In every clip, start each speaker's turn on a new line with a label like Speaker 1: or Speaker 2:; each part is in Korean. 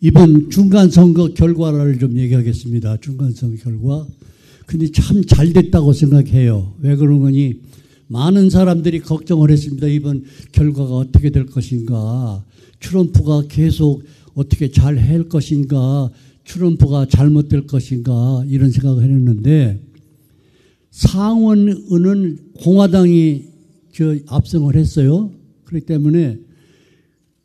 Speaker 1: 이번 중간선거 결과를 좀 얘기하겠습니다. 중간선거 결과. 근데 참 잘 됐다고 생각해요. 왜 그런 거니? 많은 사람들이 걱정을 했습니다. 이번 결과가 어떻게 될 것인가. 트럼프가 계속 어떻게 잘 할 것인가. 트럼프가 잘못될 것인가. 이런 생각을 했는데 상원은 공화당이 압승을 했어요. 그렇기 때문에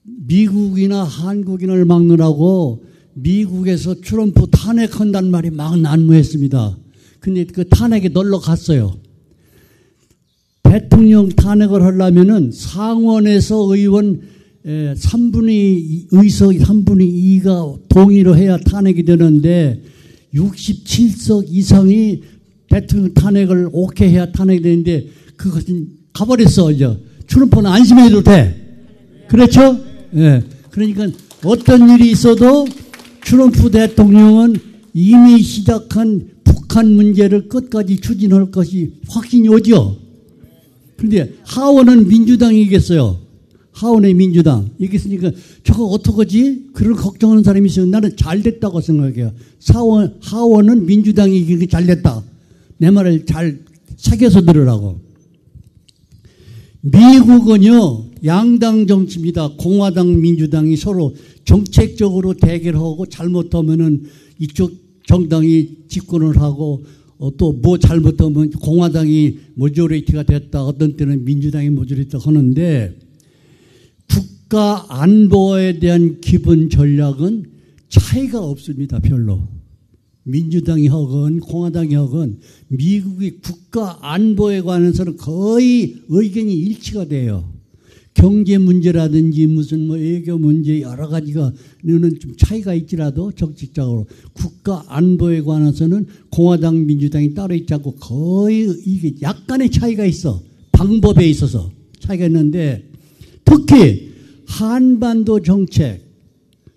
Speaker 1: 미국이나 한국인을 막느라고 미국에서 트럼프 탄핵한다는 말이 막 난무했습니다. 근데 그 탄핵에 놀러 갔어요. 대통령 탄핵을 하려면은 상원에서 의원 3분의 2가 동의를 해야 탄핵이 되는데 67석 이상이 대통령 탄핵을 오케이 해야 탄핵이 되는데 그것은 가버렸어. 이제 트럼프는 안심해도 돼. 그렇죠? 예. 그러니까 어떤 일이 있어도 트럼프 대통령은 이미 시작한 북한 문제를 끝까지 추진할 것이 확신이 오죠. 그런데 하원은 민주당이 이겼어요. 하원의 민주당. 이겼으니까 저거 어떡하지? 그런 걱정하는 사람이 있어요. 나는 잘 됐다고 생각해요. 하원은 민주당이 이기기 잘 됐다. 내 말을 잘 새겨서 들으라고. 미국은요, 양당 정치입니다. 공화당, 민주당이 서로 정책적으로 대결하고 잘못하면은 이쪽 정당이 집권을 하고 또 뭐 잘못하면 공화당이 모조리티가 됐다. 어떤 때는 민주당이 모조리티가 하는데 국가 안보에 대한 기본 전략은 차이가 없습니다. 별로. 민주당이 하건 공화당이 하건 미국의 국가 안보에 관해서는 거의 의견이 일치가 돼요. 경제 문제라든지 무슨 외교 문제 여러 가지가 는 좀 차이가 있지라도 정치적으로 국가 안보에 관해서는 공화당 민주당이 따로 있지 않고 거의 이게 약간의 차이가 있어. 방법에 있어서 차이가 있는데 특히 한반도 정책,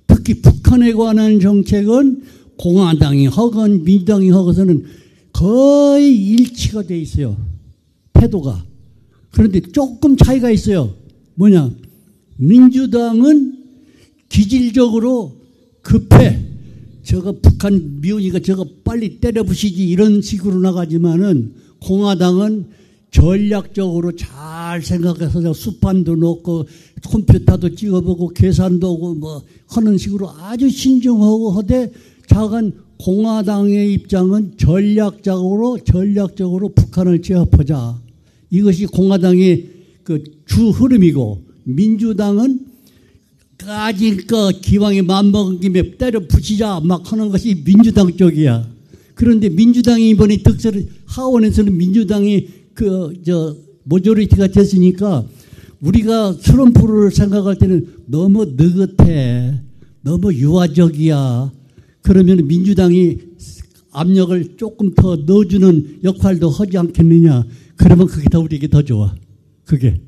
Speaker 1: 특히 북한에 관한 정책은 공화당이 하건 민주당이 하고서는 거의 일치가 돼 있어요. 태도가. 그런데 조금 차이가 있어요. 뭐냐? 민주당은 기질적으로 급해. 저거 북한 미운이가 저거 빨리 때려부시지 이런 식으로 나가지만은 공화당은 전략적으로 잘 생각해서 수판도 놓고 컴퓨터도 찍어보고 계산도 하고 뭐 하는 식으로 아주 신중하고 하되 작은 공화당의 입장은 전략적으로 북한을 제압하자. 이것이 공화당의 그 주 흐름이고 민주당은 까짓거 기왕에 맘먹은 김에 때려 부시자 막 하는 것이 민주당 쪽이야. 그런데 민주당이 이번에 득세를 하원에서는 민주당이 모조리티가 됐으니까 우리가 트럼프를 생각할 때는 너무 느긋해. 너무 유화적이야. 그러면 민주당이 압력을 조금 더 넣어주는 역할도 하지 않겠느냐. 그러면 그게 더 우리에게 더 좋아. 그게.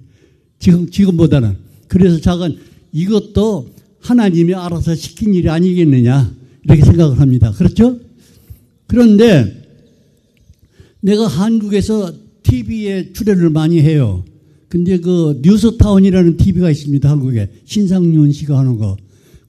Speaker 1: 지금보다는. 그래서 작은 이것도 하나님이 알아서 시킨 일이 아니겠느냐. 이렇게 생각을 합니다. 그렇죠? 그런데 내가 한국에서 TV에 출연을 많이 해요. 근데 그 뉴스타운이라는 TV가 있습니다. 한국에. 신상윤 씨가 하는 거.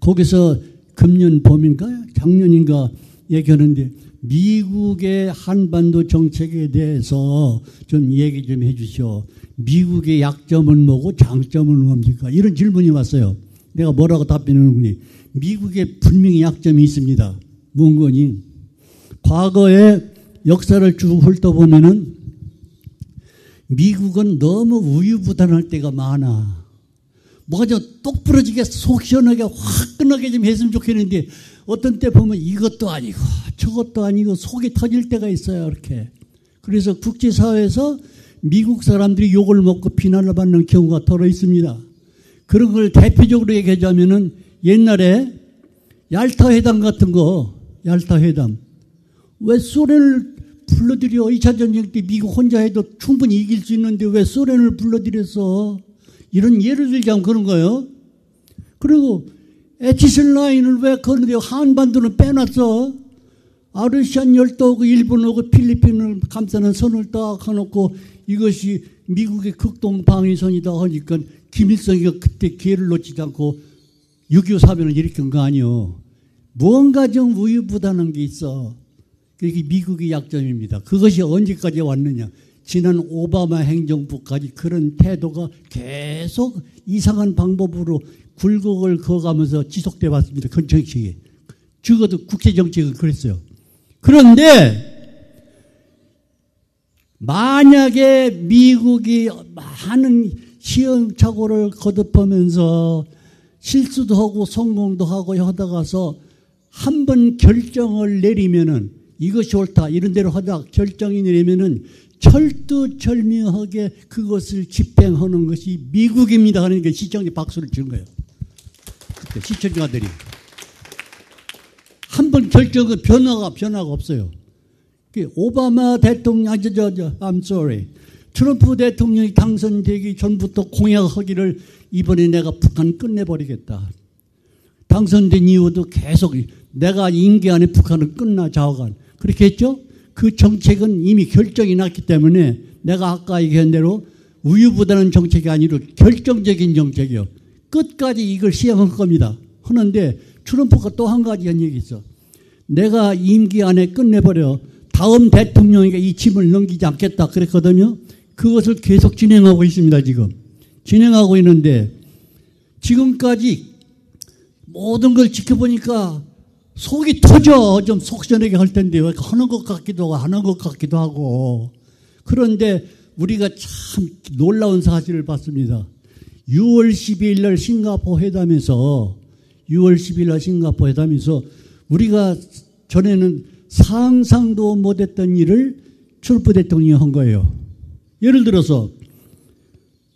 Speaker 1: 거기서 금년 봄인가 작년인가 얘기하는데 미국의 한반도 정책에 대해서 좀 얘기 좀 해 주시오. 미국의 약점은 뭐고 장점은 뭡니까? 이런 질문이 왔어요. 내가 뭐라고 답변하는군요. 미국에 분명히 약점이 있습니다. 뭔 거니? 과거의 역사를 쭉 훑어보면은 미국은 너무 우유부단할 때가 많아. 뭐가 좀 똑부러지게 속 시원하게 화끈하게 좀 했으면 좋겠는데 어떤 때 보면 이것도 아니고 저것도 아니고 속이 터질 때가 있어요. 이렇게. 그래서 국제사회에서 미국 사람들이 욕을 먹고 비난을 받는 경우가 더러 있습니다. 그런 걸 대표적으로 얘기하자면은 옛날에 얄타 회담 같은 거, 얄타 회담. 왜 소련을 불러들여? 2차 전쟁 때 미국 혼자 해도 충분히 이길 수 있는데 왜 소련을 불러들였어? 이런 예를 들자면 그런 거예요. 그리고 에티슨 라인을 왜 그런데 한반도는 빼놨어? 아르시안 열도하고 일본하고 필리핀을 감싸는 선을 딱 해놓고 이것이 미국의 극동 방위선이다 하니까 김일성이가 그때 기회를 놓치지 않고 6.25 사변을 일으킨 거 아니요. 뭔가 좀 우유부단한 게 있어. 그게 미국의 약점입니다. 그것이 언제까지 왔느냐. 지난 오바마 행정부까지 그런 태도가 계속 이상한 방법으로 굴곡을 그어가면서 지속돼 왔습니다. 그 정책이. 적어도 국제정책은 그랬어요. 그런데 만약에 미국이 많은 시행착오를 거듭하면서 실수도 하고 성공도 하고 하다가서 한번 결정을 내리면은 이것이 옳다 이런 대로 하다 결정이 내리면은 철두철미하게 그것을 집행하는 것이 미국입니다. 그러니까 시청자 박수를 치는 거예요. 그때 시청자들이 한번 결정은 변화가 없어요. 오바마 대통령, I'm sorry. 트럼프 대통령이 당선되기 전부터 공약하기를 이번에 내가 북한 끝내버리겠다. 당선된 이후도 계속 내가 임기 안에 북한은 끝나 좌우간. 그렇게 했죠? 그 정책은 이미 결정이 났기 때문에 내가 아까 얘기한 대로 우유부단한 정책이 아니라 결정적인 정책이요. 끝까지 이걸 시행할 겁니다. 하는데 트럼프가 또 한 가지 한 얘기 있어. 내가 임기 안에 끝내버려. 다음 대통령에게 이 짐을 넘기지 않겠다 그랬거든요. 그것을 계속 진행하고 있습니다. 지금. 진행하고 있는데 지금까지 모든 걸 지켜보니까 속이 터져. 좀 속전하게 할 텐데 왜 하는 것 같기도 하고 하는 것 같기도 하고. 그런데 우리가 참 놀라운 사실을 봤습니다. 6월 12일 날 싱가포르 회담에서 우리가 전에는 상상도 못했던 일을 트럼프 대통령이 한 거예요. 예를 들어서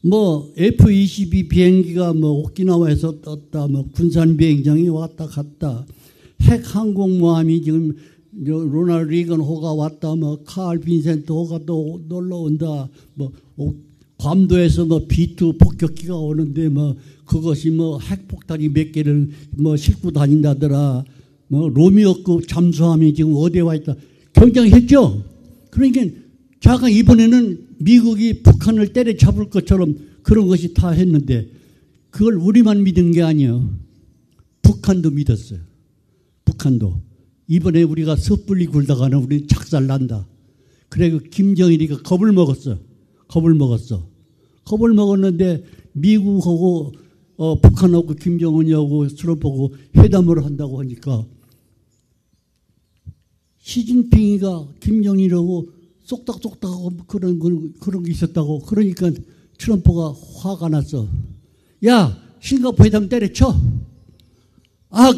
Speaker 1: F-22 비행기가 오키나와에서 떴다, 군산 비행장이 왔다 갔다, 핵 항공모함이 지금 로널드 리건 호가 왔다, 칼 빈센트 호가 또 놀러 온다, 괌도에서 B2 폭격기가 오는데 그것이 핵폭탄이 몇 개를 싣고 다닌다더라. 로미오급 잠수함이 지금 어디에 와 있다. 경쟁했죠. 그러니까 잠깐 이번에는 미국이 북한을 때려잡을 것처럼 그런 것이 다 했는데 그걸 우리만 믿은 게 아니에요. 북한도 믿었어요. 북한도. 이번에 우리가 섣불리 굴다가는 우리 착살난다. 그래 김정일이가 겁을 먹었어. 겁을 먹었는데 미국하고 북한하고 김정은이하고 트럼프하고 회담을 한다고 하니까 시진핑이가 김정일하고 쏙닥쏙닥하고 그런 게 있었다고. 그러니까 트럼프가 화가 났어. 야, 싱가포르 회담 때려쳐.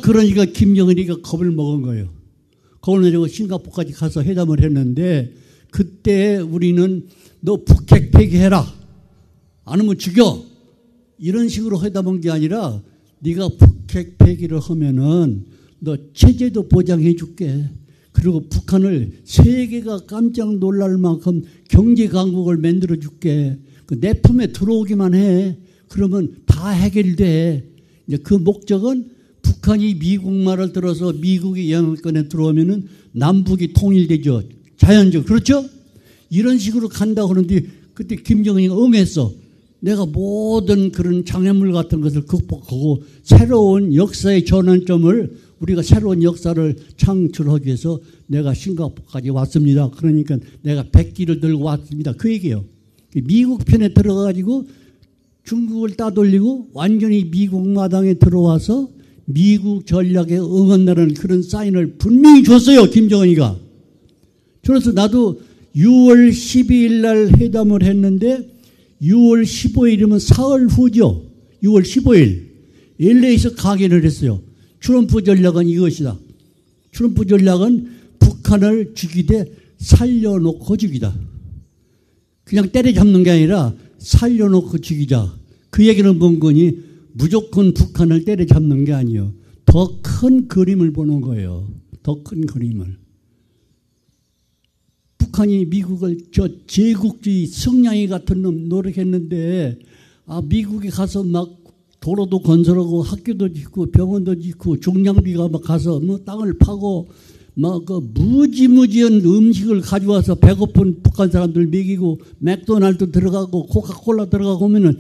Speaker 1: 그러니까 김정은이가 겁을 먹은 거예요. 겁을 내고 싱가포르까지 가서 회담을 했는데 그때 우리는 너 북핵 폐기해라. 안 하면 죽여. 이런 식으로 회담한 게 아니라 네가 북핵 폐기를 하면은 너 체제도 보장해 줄게. 그리고 북한을 세계가 깜짝 놀랄 만큼 경제 강국을 만들어 줄게. 내 품에 들어오기만 해. 그러면 다 해결돼. 이제 그 목적은 북한이 미국 말을 들어서 미국의 영향권에 들어오면은 남북이 통일되죠. 자연적. 그렇죠? 이런 식으로 간다고 하는데 그때 김정은이가 응했어. 내가 모든 그런 장애물 같은 것을 극복하고 새로운 역사의 전환점을 우리가 새로운 역사를 창출하기 위해서 내가 싱가포르까지 왔습니다. 그러니까 내가 백기를 들고 왔습니다. 그 얘기예요. 미국 편에 들어가가지고 중국을 따돌리고 완전히 미국 마당에 들어와서 미국 전략에 응한다는 그런 사인을 분명히 줬어요. 김정은이가. 그래서 나도 6월 12일 날 회담을 했는데 6월 15일이면 사흘 후죠. 6월 15일. LA에서 강연을 했어요. 트럼프 전략은 이것이다. 트럼프 전략은 북한을 죽이되 살려놓고 죽이다. 그냥 때려잡는 게 아니라 살려놓고 죽이자. 그 얘기는 뭔 거니? 무조건 북한을 때려잡는 게 아니에요. 더 큰 그림을 보는 거예요. 더 큰 그림을. 북한이 미국을 제국주의 성냥이 같은 놈 노력했는데 미국에 가서 막 도로도 건설하고 학교도 짓고 병원도 짓고 중량비가 막 가서 땅을 파고 막 그 무지무지한 음식을 가져와서 배고픈 북한 사람들 먹이고 맥도날드 들어가고 코카콜라 들어가고 하면은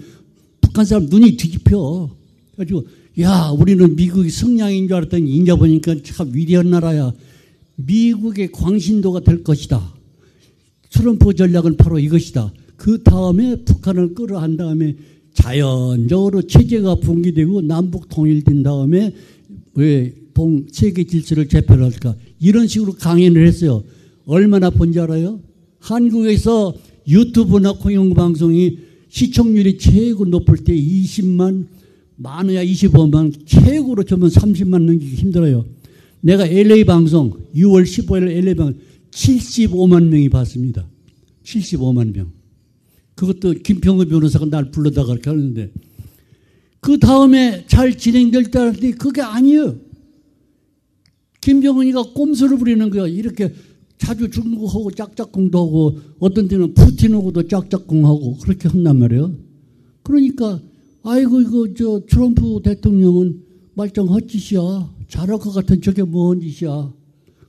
Speaker 1: 북한 사람 눈이 뒤집혀. 가지고 야, 우리는 미국이 성냥인 줄 알았더니 인자 보니까 참 위대한 나라야. 미국의 광신도가 될 것이다. 트럼프 전략은 바로 이것이다. 그 다음에 북한을 끌어한 다음에 자연적으로 체제가 붕괴되고 남북 통일된 다음에 왜 세계 질서를 재편할까? 이런 식으로 강연을 했어요. 얼마나 본지 알아요? 한국에서 유튜브나 공영방송이 시청률이 최고 높을 때 20만, 많아야 25만, 최고로 저면 30만 넘기기 힘들어요. 내가 LA 방송, 6월 15일 LA 방송 75만 명이 봤습니다. 75만 명. 그것도 김평우 변호사가 날 불러다가 그렇게 하는데, 그 다음에 잘 진행될 때 알았더니 그게 아니에요. 김정은이가 꼼수를 부리는 거야. 이렇게 자주 중국하고 짝짝꿍도 하고 어떤 때는 푸틴하고도 짝짝꿍하고 그렇게 한단 말이에요. 그러니까 아이고 이거 트럼프 대통령은 말짱 헛짓이야. 잘할 것 같은 저게 뭔 짓이야.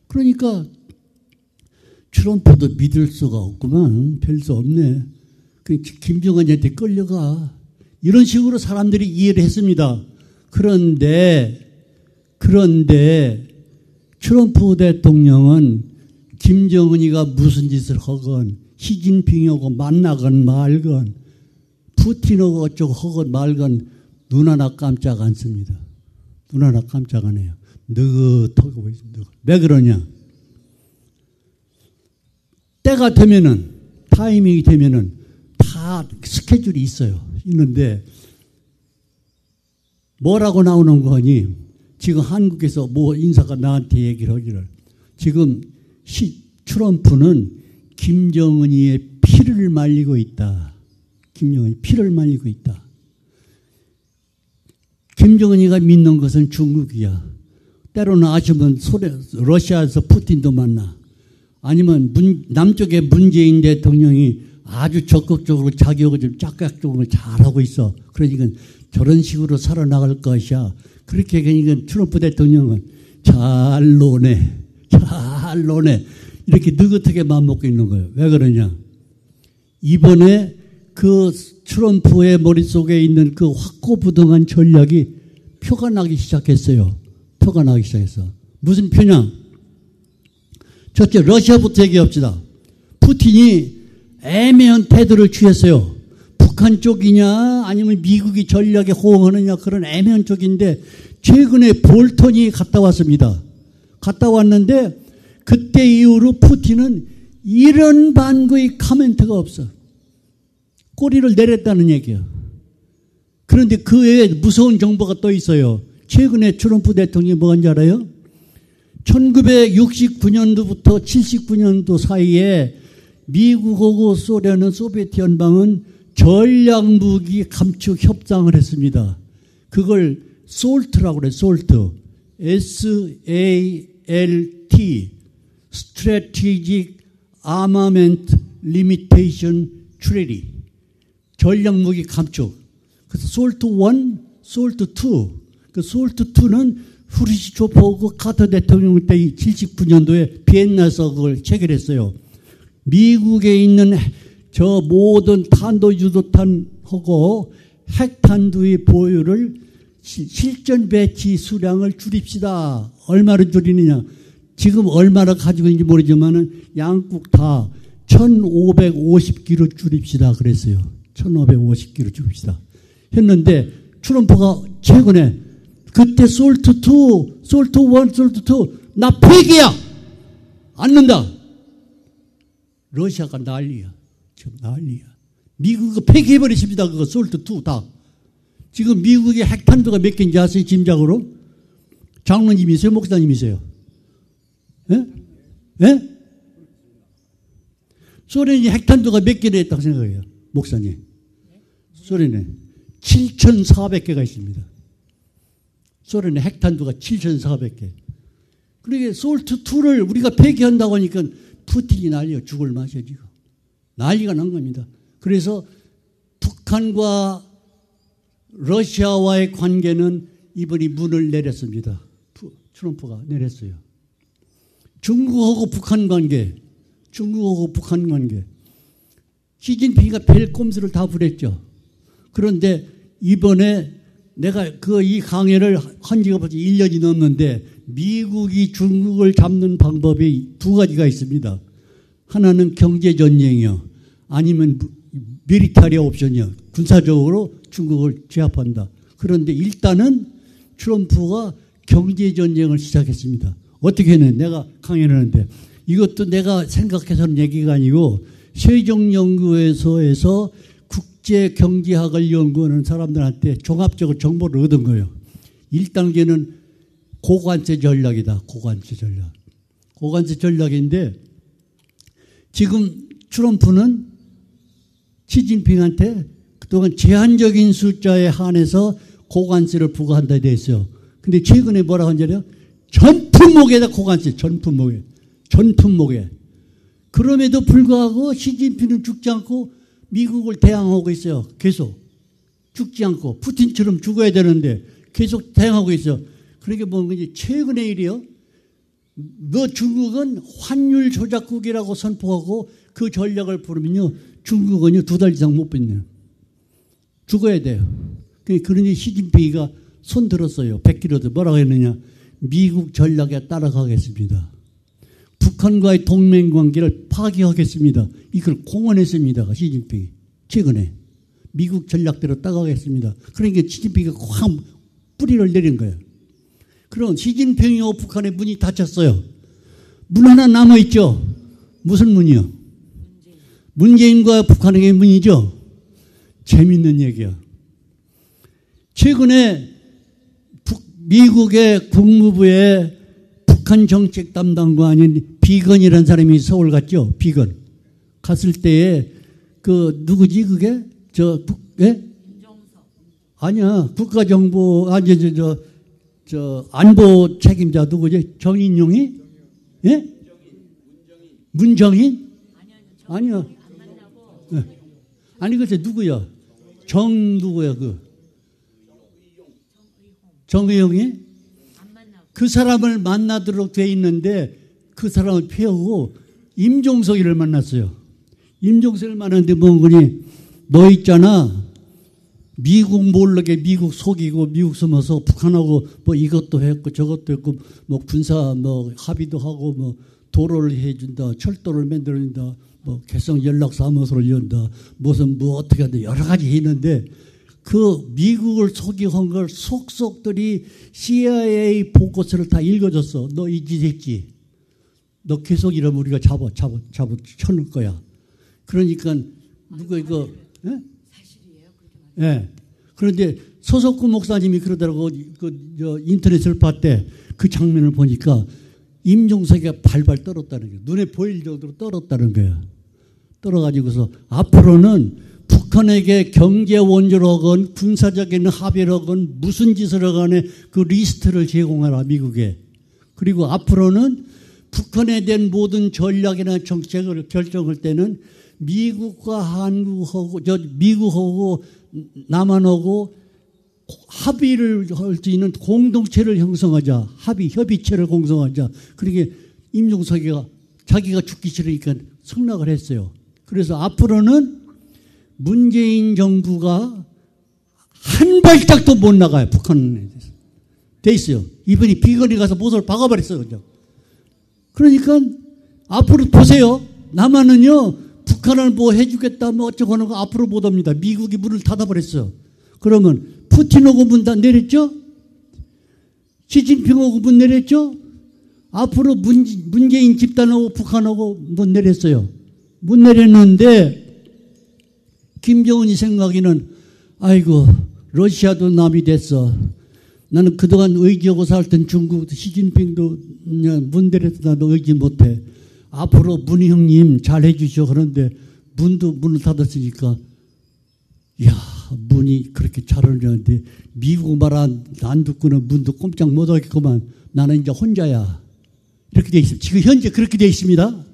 Speaker 1: 그러니까 트럼프도 믿을 수가 없구만. 별 수 없네. 김정은한테 끌려가. 이런 식으로 사람들이 이해를 했습니다. 그런데 트럼프 대통령은 김정은이가 무슨 짓을 하건 시진핑하고 만나건 말건 푸틴하고 어쩌고 하건 말건 눈 하나 깜짝 안 씁니다. 눈 하나 깜짝 안 해요. 느긋하고 보입니다. 왜 그러냐? 때가 되면은, 타이밍이 되면은 다 스케줄이 있는데 뭐라고 나오는 거니? 지금 한국에서 뭐 인사가 나한테 얘기를 하기를, 지금 트럼프는 김정은이의 피를 말리고 있다. 김정은이 피를 말리고 있다. 김정은이가 믿는 것은 중국이야. 때로는 아시면 러시아에서 푸틴도 만나. 아니면 남쪽의 문재인 대통령이 아주 적극적으로 자격을 좀 짝짝적으로 잘하고 있어. 그러니까 저런 식으로 살아나갈 것이야. 그렇게 그러니까 트럼프 대통령은 잘 노네. 이렇게 느긋하게 마음먹고 있는 거예요. 왜 그러냐? 이번에 그 트럼프의 머릿속에 있는 그 확고부동한 전략이 표가 나기 시작했어요. 표가 나기 시작했어. 무슨 표냐? 첫째, 러시아부터 얘기합시다. 푸틴이 애매한 태도를 취했어요. 북한 쪽이냐 아니면 미국이 전략에 호응하느냐 그런 애매한 쪽인데, 최근에 볼턴이 갔다 왔습니다. 갔다 왔는데 그때 이후로 푸틴은 이런 반구의 코멘트가 없어. 꼬리를 내렸다는 얘기야. 그런데 그 외에 무서운 정보가 또 있어요. 최근에 트럼프 대통령이 뭐한지 알아요? 1969년도부터 79년도 사이에 미국하고 소련은, 소비에트 연방은 전략무기 감축 협상을 했습니다. 그걸 SALT라고 그래요. SALT. SALT. Strategic Armament Limitation Treaty. 전략무기 감축. 그래서 SALT 1, SALT 2. 그 SALT 2는 후르시초프하고 카터 대통령 때 79년도에 비엔나에서 그걸 체결했어요. 미국에 있는 저 모든 탄도 유도탄하고 핵탄두의 보유를 실전 배치 수량을 줄입시다. 얼마를 줄이느냐? 지금 얼마나 가지고 있는지 모르지만은 양국 다 1,550기로 줄입시다 그랬어요. 1,550기로 줄입시다. 했는데 트럼프가 최근에 그때 솔트 2, 솔트 1, 솔트 2 나 폐기야. 않는다. 러시아가 난리야. 지금 난리야. 미국이 폐기해버리십니다. 그거 솔트 2 다. 지금 미국의 핵탄두가 몇 개인지 아세요? 짐작으로? 장로님이세요? 목사님이세요? 예? 예? 소련이 핵탄두가 몇 개나 있다고 생각해요? 목사님. 소련에 7,400개가 있습니다. 소련의 핵탄두가 7,400개. 그러니까 솔트 2를 우리가 폐기한다고 하니까 푸틴이 난리가 죽을 맛이야 지금. 난리가 난 겁니다. 그래서 북한과 러시아와의 관계는 이번이 문을 내렸습니다. 트럼프가 내렸어요. 중국하고 북한 관계, 시진핑이가 별 꼼수를 다 부렸죠. 그런데 이번에 내가 이 강의를 한 지가 벌써 1년이 넘는데 미국이 중국을 잡는 방법이 두 가지가 있습니다. 하나는 경제전쟁이요. 아니면 미리터리 옵션이요. 군사적으로 중국을 제압한다. 그런데 일단은 트럼프가 경제전쟁을 시작했습니다. 어떻게 했느냐. 내가 강의를 하는데 이것도 내가 생각해서 하는 얘기가 아니고 세종연구소에서 국제경제학을 연구하는 사람들한테 종합적으로 정보를 얻은 거예요. 1단계는 고관세 전략이다. 고관세 전략. 고관세 전략인데 지금 트럼프는 시진핑한테 그동안 제한적인 숫자에 한해서 고관세를 부과한다 돼 있어요. 근데 최근에 뭐라고 하냐면 전품목에다 고관세, 전품목에. 그럼에도 불구하고 시진핑은 죽지 않고 미국을 대항하고 있어요. 계속. 죽지 않고. 푸틴처럼 죽어야 되는데 계속 대항하고 있어요. 그러니까 뭐 최근의 일이요. 너 중국은 환율 조작국이라고 선포하고 그 전략을 부르면요. 중국은요 2달 이상 못 뱉네요. 죽어야 돼요. 그러니 시진핑이가 손 들었어요. 100km 뭐라고 했느냐. 미국 전략에 따라가겠습니다. 북한과의 동맹관계를 파기하겠습니다. 이걸 공언했습니다. 시진핑이. 최근에. 미국 전략대로 따라가겠습니다. 그러니까 시진핑이 확 뿌리를 내린 거예요. 그럼 시진핑이요 북한의 문이 닫혔어요. 문 하나 남아있죠. 무슨 문이요? 문재인과 북한의 문이죠. 재밌는 얘기야. 최근에 미국의 국무부에 북한 정책 담당관인 비건이라는 사람이 서울 갔죠. 비건. 갔을 때에 누구지 그게? 예? 아니야. 국가정보 안보 책임자 누구지? 정인용이? 예? 문정인? 아니요. 네. 아니 글쎄 누구야? 누구야 정의용이? 그 사람을 만나도록 돼 있는데 그 사람을 피하고 임종석이를 만났어요. 임종석을 만났는데 뭐니? 너 있잖아. 미국 모르게 미국 속이고 미국 숨어서 북한하고 뭐 이것도 했고 저것도 했고 뭐 군사 뭐 합의도 하고 뭐 도로를 해준다. 철도를 만들어준다. 뭐 개성 연락사무소를 연다. 무슨 뭐 어떻게 한다. 여러 가지 했는데 그 미국을 속이한 걸 속속들이 CIA 보고서를 다 읽어줬어. 너 이 짓 했지. 너 계속 이러면 우리가 쳐놓을 거야. 그러니까 누가 이거 예? 예. 그런데 서석구 목사님이 그러더라고. 인터넷을 봤대. 그 장면을 보니까 임종석이가 발발 떨었다는 거야. 눈에 보일 정도로 떨었다는 거야. 떨어가지고서 앞으로는 북한에게 경제 원조를 하건 군사적인 합의를 하건 무슨 짓을 하건 그 리스트를 제공하라 미국에. 그리고 앞으로는 북한에 대한 모든 전략이나 정책을 결정할 때는 미국과 한국하고 미국하고 남한하고 합의를 할 수 있는 공동체를 형성하자. 협의체를 공성하자. 그러니까 임종석이가 자기가 죽기 싫으니까 승낙을 했어요. 그래서 앞으로는 문재인 정부가 한 발짝도 못 나가요. 북한에 대해서. 돼 있어요. 이분이 비건이 가서 못을 박아버렸어요. 그러니까 앞으로 보세요. 남한은요. 북한을 뭐 해주겠다 뭐 어쩌고 하는 거 앞으로 못 옵니다. 미국이 문을 닫아버렸어요. 그러면 푸틴하고 문 다 내렸죠? 시진핑하고 문 내렸죠? 앞으로 문재인 집단하고 북한하고 문 내렸어요. 문 내렸는데 김정은이 생각에는 아이고 러시아도 남이 됐어. 나는 그동안 의지하고 살던 중국 시진핑도 문 내렸어. 나도 의지 못해. 앞으로 문희 형님 잘 해주시오. 그런데 문을 닫았으니까 이야 문이 그렇게 잘 어울리는데 미국 말 안 듣고는 문도 꼼짝 못하겠구만. 나는 이제 혼자야. 이렇게 돼 있습니다. 지금 현재 그렇게 돼 있습니다.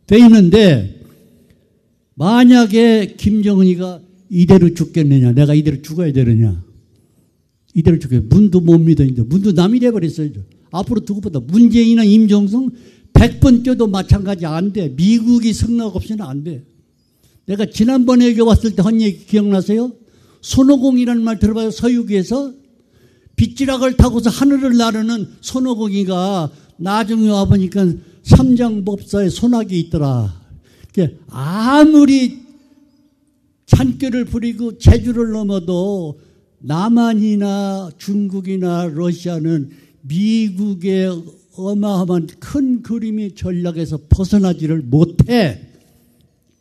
Speaker 1: 돼 있는데 만약에 김정은이가 이대로 죽겠느냐. 내가 이대로 죽어야 되느냐. 이대로 죽어야 문도 못 믿어. 이제 문도 남이 돼버렸어요. 앞으로 누구보다 문재인이나 임종석 100번 뛰어도 마찬가지 안 돼. 미국이 승낙 없이는 안 돼. 내가 지난번에 여기 왔을 때 한 얘기 기억나세요? 손오공이라는 말 들어봐요. 서유기에서 빗지락을 타고서 하늘을 나르는 손오공이가 나중에 와보니까 삼장법사의 손아귀에 있더라. 아무리 잔꾀를 부리고 제주를 넘어도 남한이나 중국이나 러시아는 미국의 어마어마한 큰 그림의 전략에서 벗어나지를 못해.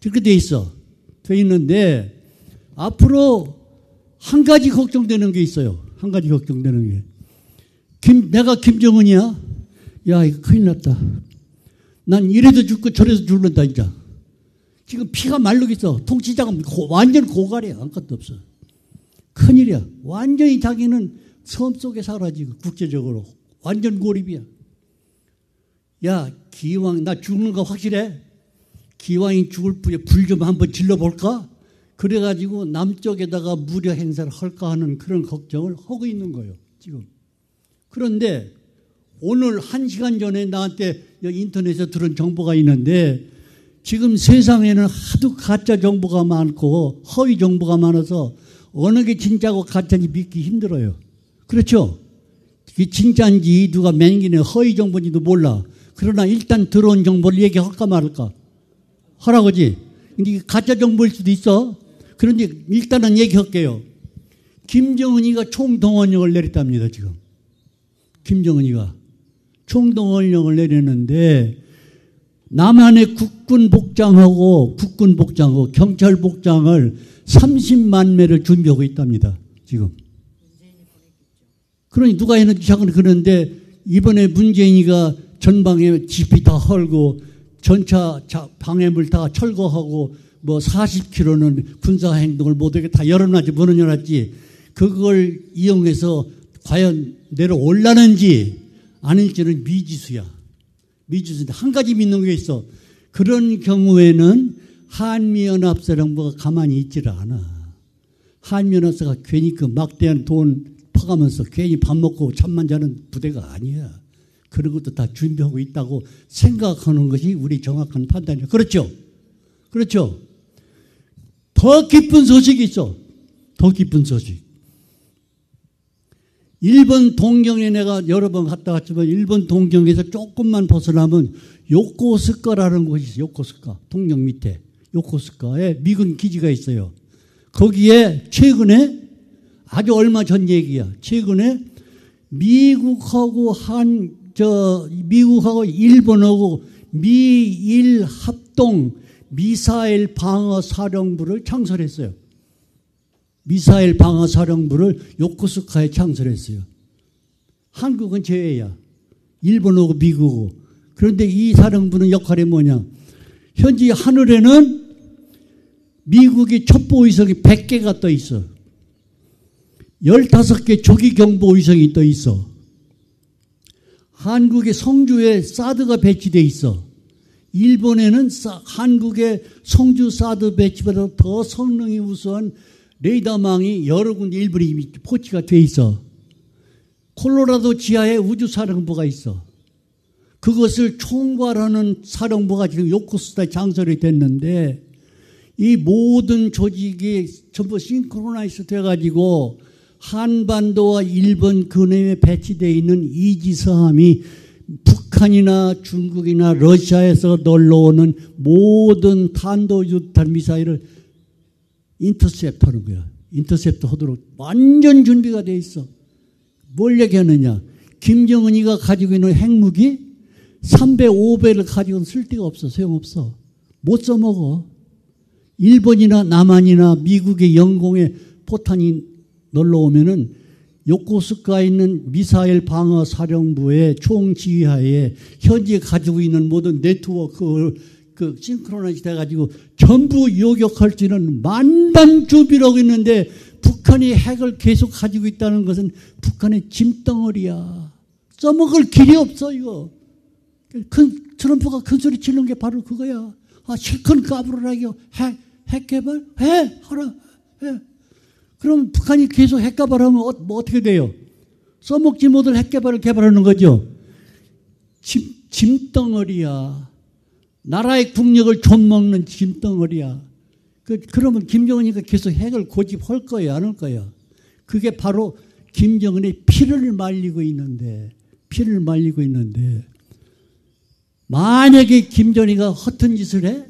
Speaker 1: 그렇게 돼 있어. 돼 있는데 앞으로 한 가지 걱정되는 게 있어요. 한 가지 걱정되는 게. 내가 김정은이야? 야, 이거 큰일 났다. 난 이래도 죽고 저래도 죽는다, 진짜. 지금 피가 말르겠어. 통치자금 완전 고갈이야. 아무것도 없어. 큰일이야. 완전히 자기는 섬 속에 사라지고 국제적으로. 완전 고립이야. 야, 기왕 나 죽는 거 확실해? 기왕이 죽을 뿐에 불 좀 한번 질러볼까? 그래가지고 남쪽에다가 무력 행사를 할까 하는 그런 걱정을 하고 있는 거예요. 지금. 그런데 오늘 1시간 전에 나한테 인터넷에 들은 정보가 있는데 지금 세상에는 하도 가짜 정보가 많고 허위 정보가 많아서 어느 게 진짜고 가짜인지 믿기 힘들어요. 그렇죠? 이게 진짜인지 누가 맹기네 허위 정보인지도 몰라. 그러나 일단 들어온 정보를 얘기할까 말할까? 하라고지. 근데 이게 가짜 정보일 수도 있어. 그런데 일단은 얘기할게요. 김정은이가 총동원령을 내렸답니다. 지금. 김정은이가 총동원령을 내렸는데 남한의 국군복장하고 경찰복장을 30만 매를 준비하고 있답니다. 지금. 그러니 누가 했는지 작은 그런데 이번에 문재인이가 전방에 집이 다 헐고 전차 방해물 다 철거하고 뭐 40km는 군사행동을 못하게 다 열어놨지 문은 열었지. 그걸 이용해서 과연 내려올라는지 아닐지는 미지수야. 미지수인데 한 가지 믿는 게 있어. 그런 경우에는 한미연합사령부가 가만히 있지를 않아. 한미연합사가 괜히 그 막대한 돈 퍼가면서 괜히 밥 먹고 잠만 자는 부대가 아니야. 그런 것도 다 준비하고 있다고 생각하는 것이 우리 정확한 판단이야. 그렇죠? 그렇죠? 더 기쁜 소식이 있어. 더 기쁜 소식. 일본 동경에 내가 여러 번 갔다 왔지만 일본 동경에서 조금만 벗어나면 요코스카라는 곳이 있어요. 요코스카. 동경 밑에. 요코스카에 미군 기지가 있어요. 거기에 최근에 아주 얼마 전 얘기야. 최근에 미국하고 일본하고 미일 합동 미사일 방어 사령부를 창설했어요. 미사일 방어 사령부를 요코스카에 창설했어요. 한국은 제외야. 일본하고 미국하고. 그런데 이 사령부는 역할이 뭐냐? 현재 하늘에는 미국이 첩보위성이 100개가 떠 있어. 15개 조기경보위성이 떠 있어. 한국의 성주에 사드가 배치되어 있어. 일본에는 한국의 성주 사드 배치보다 더 성능이 우수한 레이더망이 여러 군데 일본에 이미 포치가 돼 있어. 콜로라도 지하에 우주사령부가 있어. 그것을 총괄하는 사령부가 지금 요코스카에 창설이 됐는데 이 모든 조직이 전부 싱크로나이즈 돼가지고 한반도와 일본 근해에 배치되어 있는 이지서함이 북한이나 중국이나 러시아에서 놀러오는 모든 탄도유탄 미사일을 인터셉트 하는 거야. 인터셉트 하도록 완전 준비가 돼 있어. 뭘 얘기하느냐. 김정은이가 가지고 있는 핵무기 3배, 5배를 가지고는 쓸데가 없어. 소용없어. 못 써먹어. 일본이나 남한이나 미국의 영공에 포탄이 놀러오면은 요코스카에 있는 미사일 방어 사령부의 총지휘하에 현재 가지고 있는 모든 네트워크를 싱크로나이즈 돼가지고 전부 요격할 수 있는 만반주비라고 있는데 북한이 핵을 계속 가지고 있다는 것은 북한의 짐덩어리야. 써먹을 길이 없어 이거. 트럼프가 큰 소리 치는 게 바로 그거야. 아, 실컷 까불으라고 핵 개발? 하라. 해. 그럼 북한이 계속 핵 개발하면 뭐 어떻게 돼요? 써먹지 못할 핵 개발을 개발하는 거죠. 짐덩어리야. 나라의 국력을 좀먹는 짐덩어리야. 그러면 김정은이가 계속 핵을 고집할 거예요, 안 할 거예요? 그게 바로 김정은의 피를 말리고 있는데, 만약에 김정은이가 허튼 짓을 해?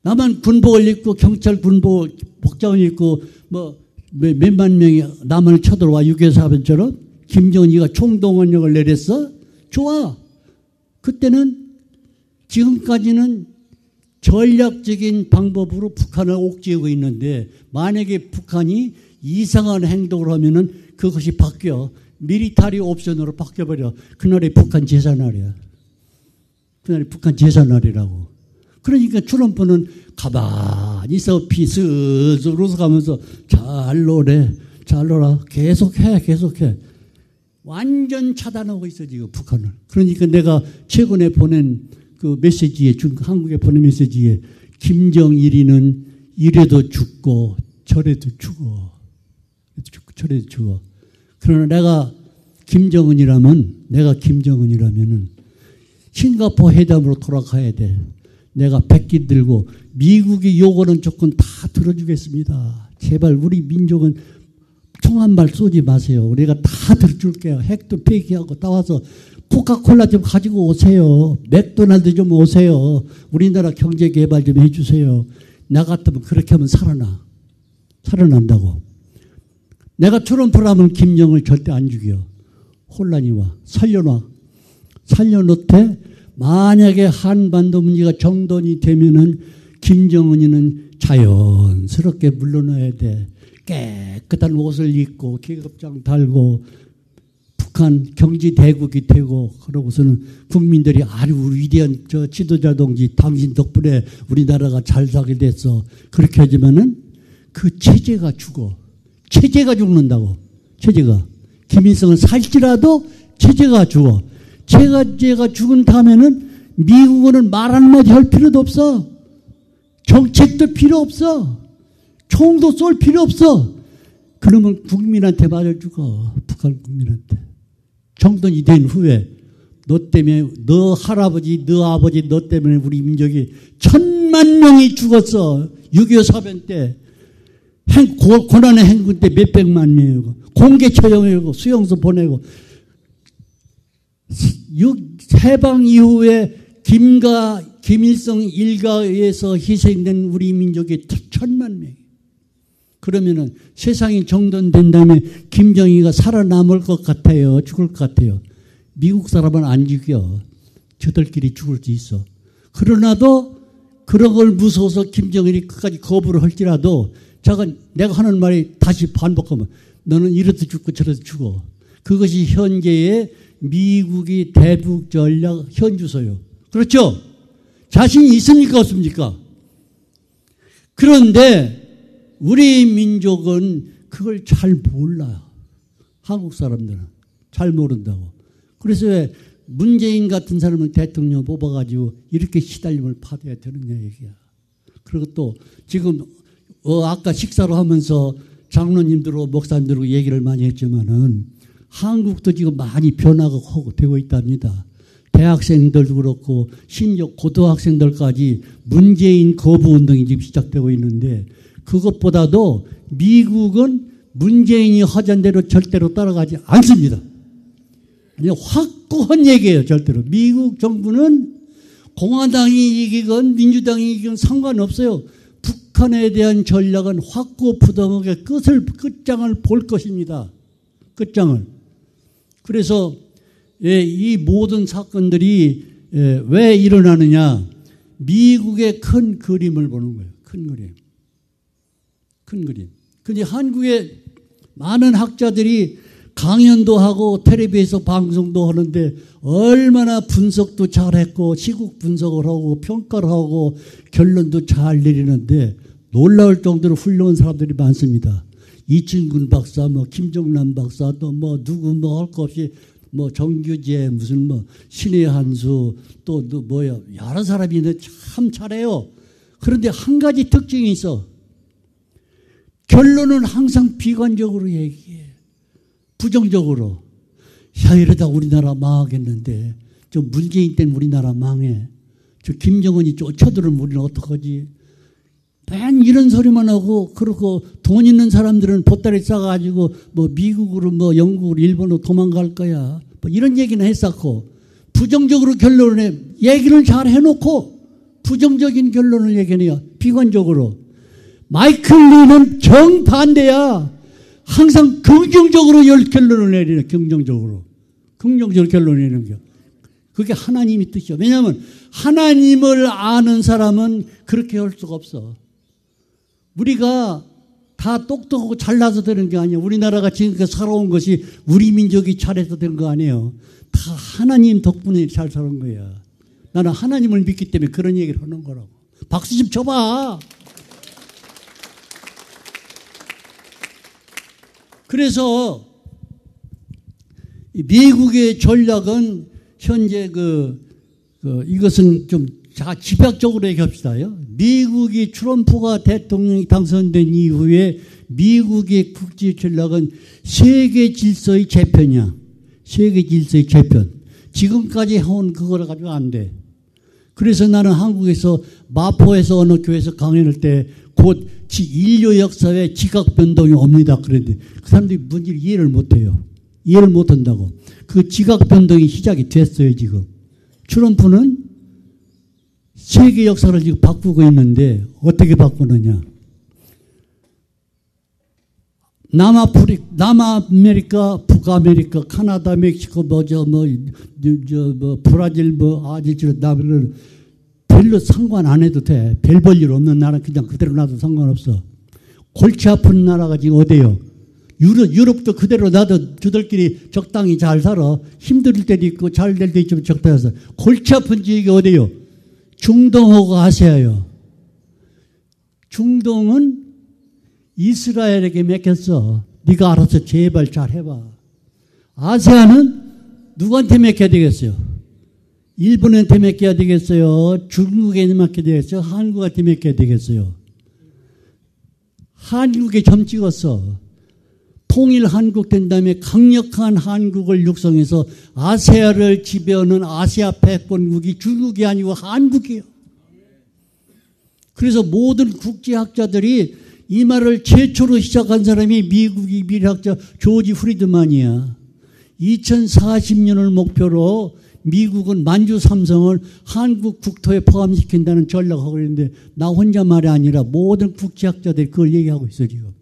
Speaker 1: 나만 군복을 입고 경찰 군복 복장을 입고 몇만 명이 남한을 쳐들어와 6.25 사변처럼 김정은이가 총동원령을 내렸어? 좋아. 그때는 지금까지는 전략적인 방법으로 북한을 옥죄고 있는데 만약에 북한이 이상한 행동을 하면은 그것이 바뀌어. 미리타리 옵션으로 바뀌어버려. 그날이 북한 제사날이야. 그날이 북한 제사날이라고. 그러니까 트럼프는 가만히 있어 스스로 가면서 잘 놀아. 계속해. 완전 차단하고 있어 지금 북한을. 그러니까 내가 최근에 보낸 그 메시지에 한국에 보낸 메시지에 김정일이는 이래도 죽고 저래도 죽어. 그러나 내가 김정은이라면은 싱가포르 회담으로 돌아가야 돼. 내가 백기 들고 미국이 요구하는 조건 다 들어주겠습니다. 제발 우리 민족은 총 한 발 쏘지 마세요. 우리가 다 들어줄게요. 핵도 폐기하고 따와서 코카콜라 좀 가지고 오세요. 맥도날드 좀 오세요. 우리나라 경제 개발 좀 해주세요. 나 같으면 그렇게 하면 살아난다고. 내가 트럼프라면 김정을 절대 안 죽여. 혼란이 와. 살려놓되 만약에 한반도 문제가 정돈이 되면은 김정은이는 자연스럽게 물러나야 돼. 깨끗한 옷을 입고 계급장 달고 북한 경제대국이 되고 그러고서는 국민들이 아주 위대한 저 지도자 동지 당신 덕분에 우리나라가 잘 살게 됐어. 그렇게 하지만은 그 체제가 죽어. 체제가 죽는다고. 체제가. 김일성은 살지라도 체제가 죽어. 체제가 죽은 다음에는 미국은 말 한마디 할 필요도 없어. 정책도 필요 없어. 총도 쏠 필요 없어. 그러면 국민한테 맞아 죽어. 북한 국민한테. 정돈이 된 후에 너 때문에 너 할아버지 너 아버지 너 때문에 우리 민족이 1,000만 명이 죽었어. 6.25 사변 때. 고난의 행군 때 몇백만 명이고 공개 처형이고 수용소 보내고 해방 이후에 김일성 일가에 의해서 희생된 우리 민족이 1,000만 명. 그러면은 세상이 정돈된 다음에 김정일이가 살아남을 것 같아요? 죽을 것 같아요? 미국 사람은 안 죽여. 저들끼리 죽을 수 있어. 그러나도 그런 걸 무서워서 김정일이 끝까지 거부를 할지라도 내가 하는 말이 다시 반복하면 너는 이렇게 죽고 저렇게 죽어. 그것이 현재의 미국이 대북 전략 현주소요. 그렇죠? 자신이 있습니까 없습니까? 그런데 우리 민족은 그걸 잘 몰라요. 한국 사람들은 잘 모른다고. 그래서 왜 문재인 같은 사람을 대통령 뽑아가지고 이렇게 시달림을 받아야 되느냐 얘기야. 그리고 또 지금 아까 식사를 하면서 장로님들하고 목사님들하고 얘기를 많이 했지만은 한국도 지금 많이 변화가 되고 있답니다. 대학생들도 그렇고 심지어 고등학생들까지 문재인 거부 운동이 지금 시작되고 있는데 그것보다도 미국은 문재인이 하자는 대로 절대로 따라가지 않습니다. 확고한 얘기예요. 절대로. 미국 정부는 공화당이 이기건 민주당이 이기건 상관없어요. 북한에 대한 전략은 확고부동하게 끝장을 볼 것입니다. 끝장을. 그래서 이 모든 사건들이 왜 일어나느냐. 미국의 큰 그림을 보는 거예요. 큰 그림. 근데 한국의 많은 학자들이 강연도 하고 텔레비에서 방송도 하는데 얼마나 분석도 잘했고 시국 분석을 하고 평가를 하고 결론도 잘 내리는데 놀라울 정도로 훌륭한 사람들이 많습니다. 이춘근 박사, 김정남 박사, 또 누구 할 것 없이 정규재 무슨 신의 한수 또 여러 사람이 있는데 참 잘해요. 그런데 한 가지 특징이 있어. 결론은 항상 비관적으로 얘기해. 부정적으로. 야, 이러다 우리나라 망하겠는데. 저 문재인 때문에 우리나라 망해. 저 김정은이 쫓아들으면 우리는 어떡하지? 맨 이런 소리만 하고, 그러고 돈 있는 사람들은 보따리 싸가지고 뭐 미국으로 뭐 영국으로 일본으로 도망갈 거야. 뭐 이런 얘기는 했었고, 부정적으로 결론을 얘기를 잘 해놓고 부정적인 결론을 얘기해요. 비관적으로. 마이클 리는 정반대야. 항상 긍정적으로 결론을 내리는, 긍정적으로 결론을 내리는 거. 그게 하나님의 뜻이요. 왜냐하면 하나님을 아는 사람은 그렇게 할 수가 없어. 우리가 다 똑똑하고 잘나서 되는 게 아니야. 우리나라가 지금까지 살아온 것이 우리 민족이 잘해서 된 거 아니에요. 다 하나님 덕분에 잘 살은 거야. 나는 하나님을 믿기 때문에 그런 얘기를 하는 거라고. 박수 좀 쳐봐. 그래서 미국의 전략은 현재 이것은 좀 집약적으로 얘기합시다요. 미국이 트럼프가 대통령이 당선된 이후에 미국의 국제 전략은 세계 질서의 재편이야. 세계 질서의 재편. 지금까지 해온 그거를 가지고 안 돼. 그래서 나는 한국에서 마포에서 어느 교회에서 강연할 때 곧 인류 역사에 지각 변동이 옵니다. 그런데 그 사람들이 뭔지를 이해를 못해요. 이해를 못한다고. 그 지각 변동이 시작이 됐어요. 지금. 트럼프는 세계 역사를 지금 바꾸고 있는데 어떻게 바꾸느냐. 남아메리카, 북아메리카, 카나다, 멕시코, 브라질, 아르헨티나, 남은 별로 상관 안 해도 돼. 별 볼 일 없는 나라 그냥 그대로 놔도 상관없어. 골치 아픈 나라가 지금 어디요? 유럽도 그대로 놔도 저들끼리 적당히 잘 살아. 힘들 때도 있고 잘 될 때도 있지만 적당히 살아. 골치 아픈 지역이 어디요? 중동하고 아시아요. 중동은 이스라엘에게 맡겼어. 네가 알아서 제발 잘 해봐. 아세아는 누구한테 맡겨야 되겠어요? 일본한테 맡겨야 되겠어요? 중국에 맡겨야 되겠어요? 한국한테 맡겨야 되겠어요? 한국에 점 찍었어. 통일 한국 된 다음에 강력한 한국을 육성해서 아세아를 지배하는 아시아 패권국이 중국이 아니고 한국이에요. 그래서 모든 국제학자들이 이 말을 최초로 시작한 사람이 미국의 미래학자 조지 프리드만이야. 2040년을 목표로 미국은 만주 삼성을 한국 국토에 포함시킨다는 전략을 하고 있는데 나 혼자 말이 아니라 모든 국제학자들이 그걸 얘기하고 있어 지금.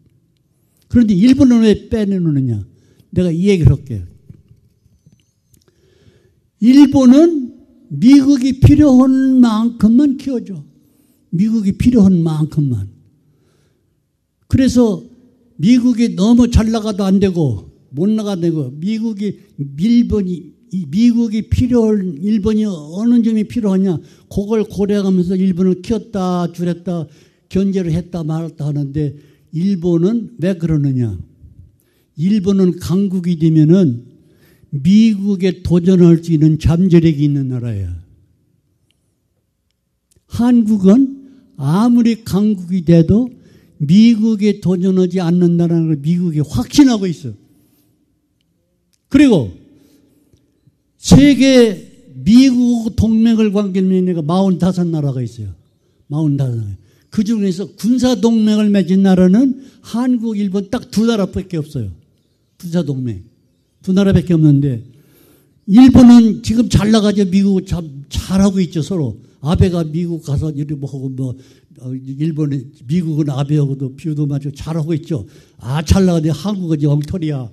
Speaker 1: 그런데 일본은 왜 빼내놓느냐. 내가 이 얘기를 할게요. 일본은 미국이 필요한 만큼만 키워줘. 미국이 필요한 만큼만. 그래서 미국이 너무 잘 나가도 안 되고 못 나가도 되고 미국이 필요한 일본이 어느 점이 필요하냐 그걸 고려하면서 일본을 키웠다 줄였다 견제를 했다 말았다 하는데 일본은 왜 그러느냐. 일본은 강국이 되면은 미국에 도전할 수 있는 잠재력이 있는 나라예요. 한국은 아무리 강국이 돼도 미국에 도전하지 않는다는 걸 미국이 확신하고 있어. 그리고 세계 미국 동맹을 관계하는 나라가 45나라가 있어요. 45나라. 그 중에서 군사동맹을 맺은 나라는 한국, 일본 딱 두 나라밖에 없어요. 군사동맹. 두 나라밖에 없는데 일본은 지금 잘 나가죠. 미국 잘하고 있죠. 서로. 아베가 미국 가서 이렇게 하고 일본에 미국은 아베하고도 비유도 맞추고 잘하고 있죠. 잘 나가는데 한국은 엉터리야.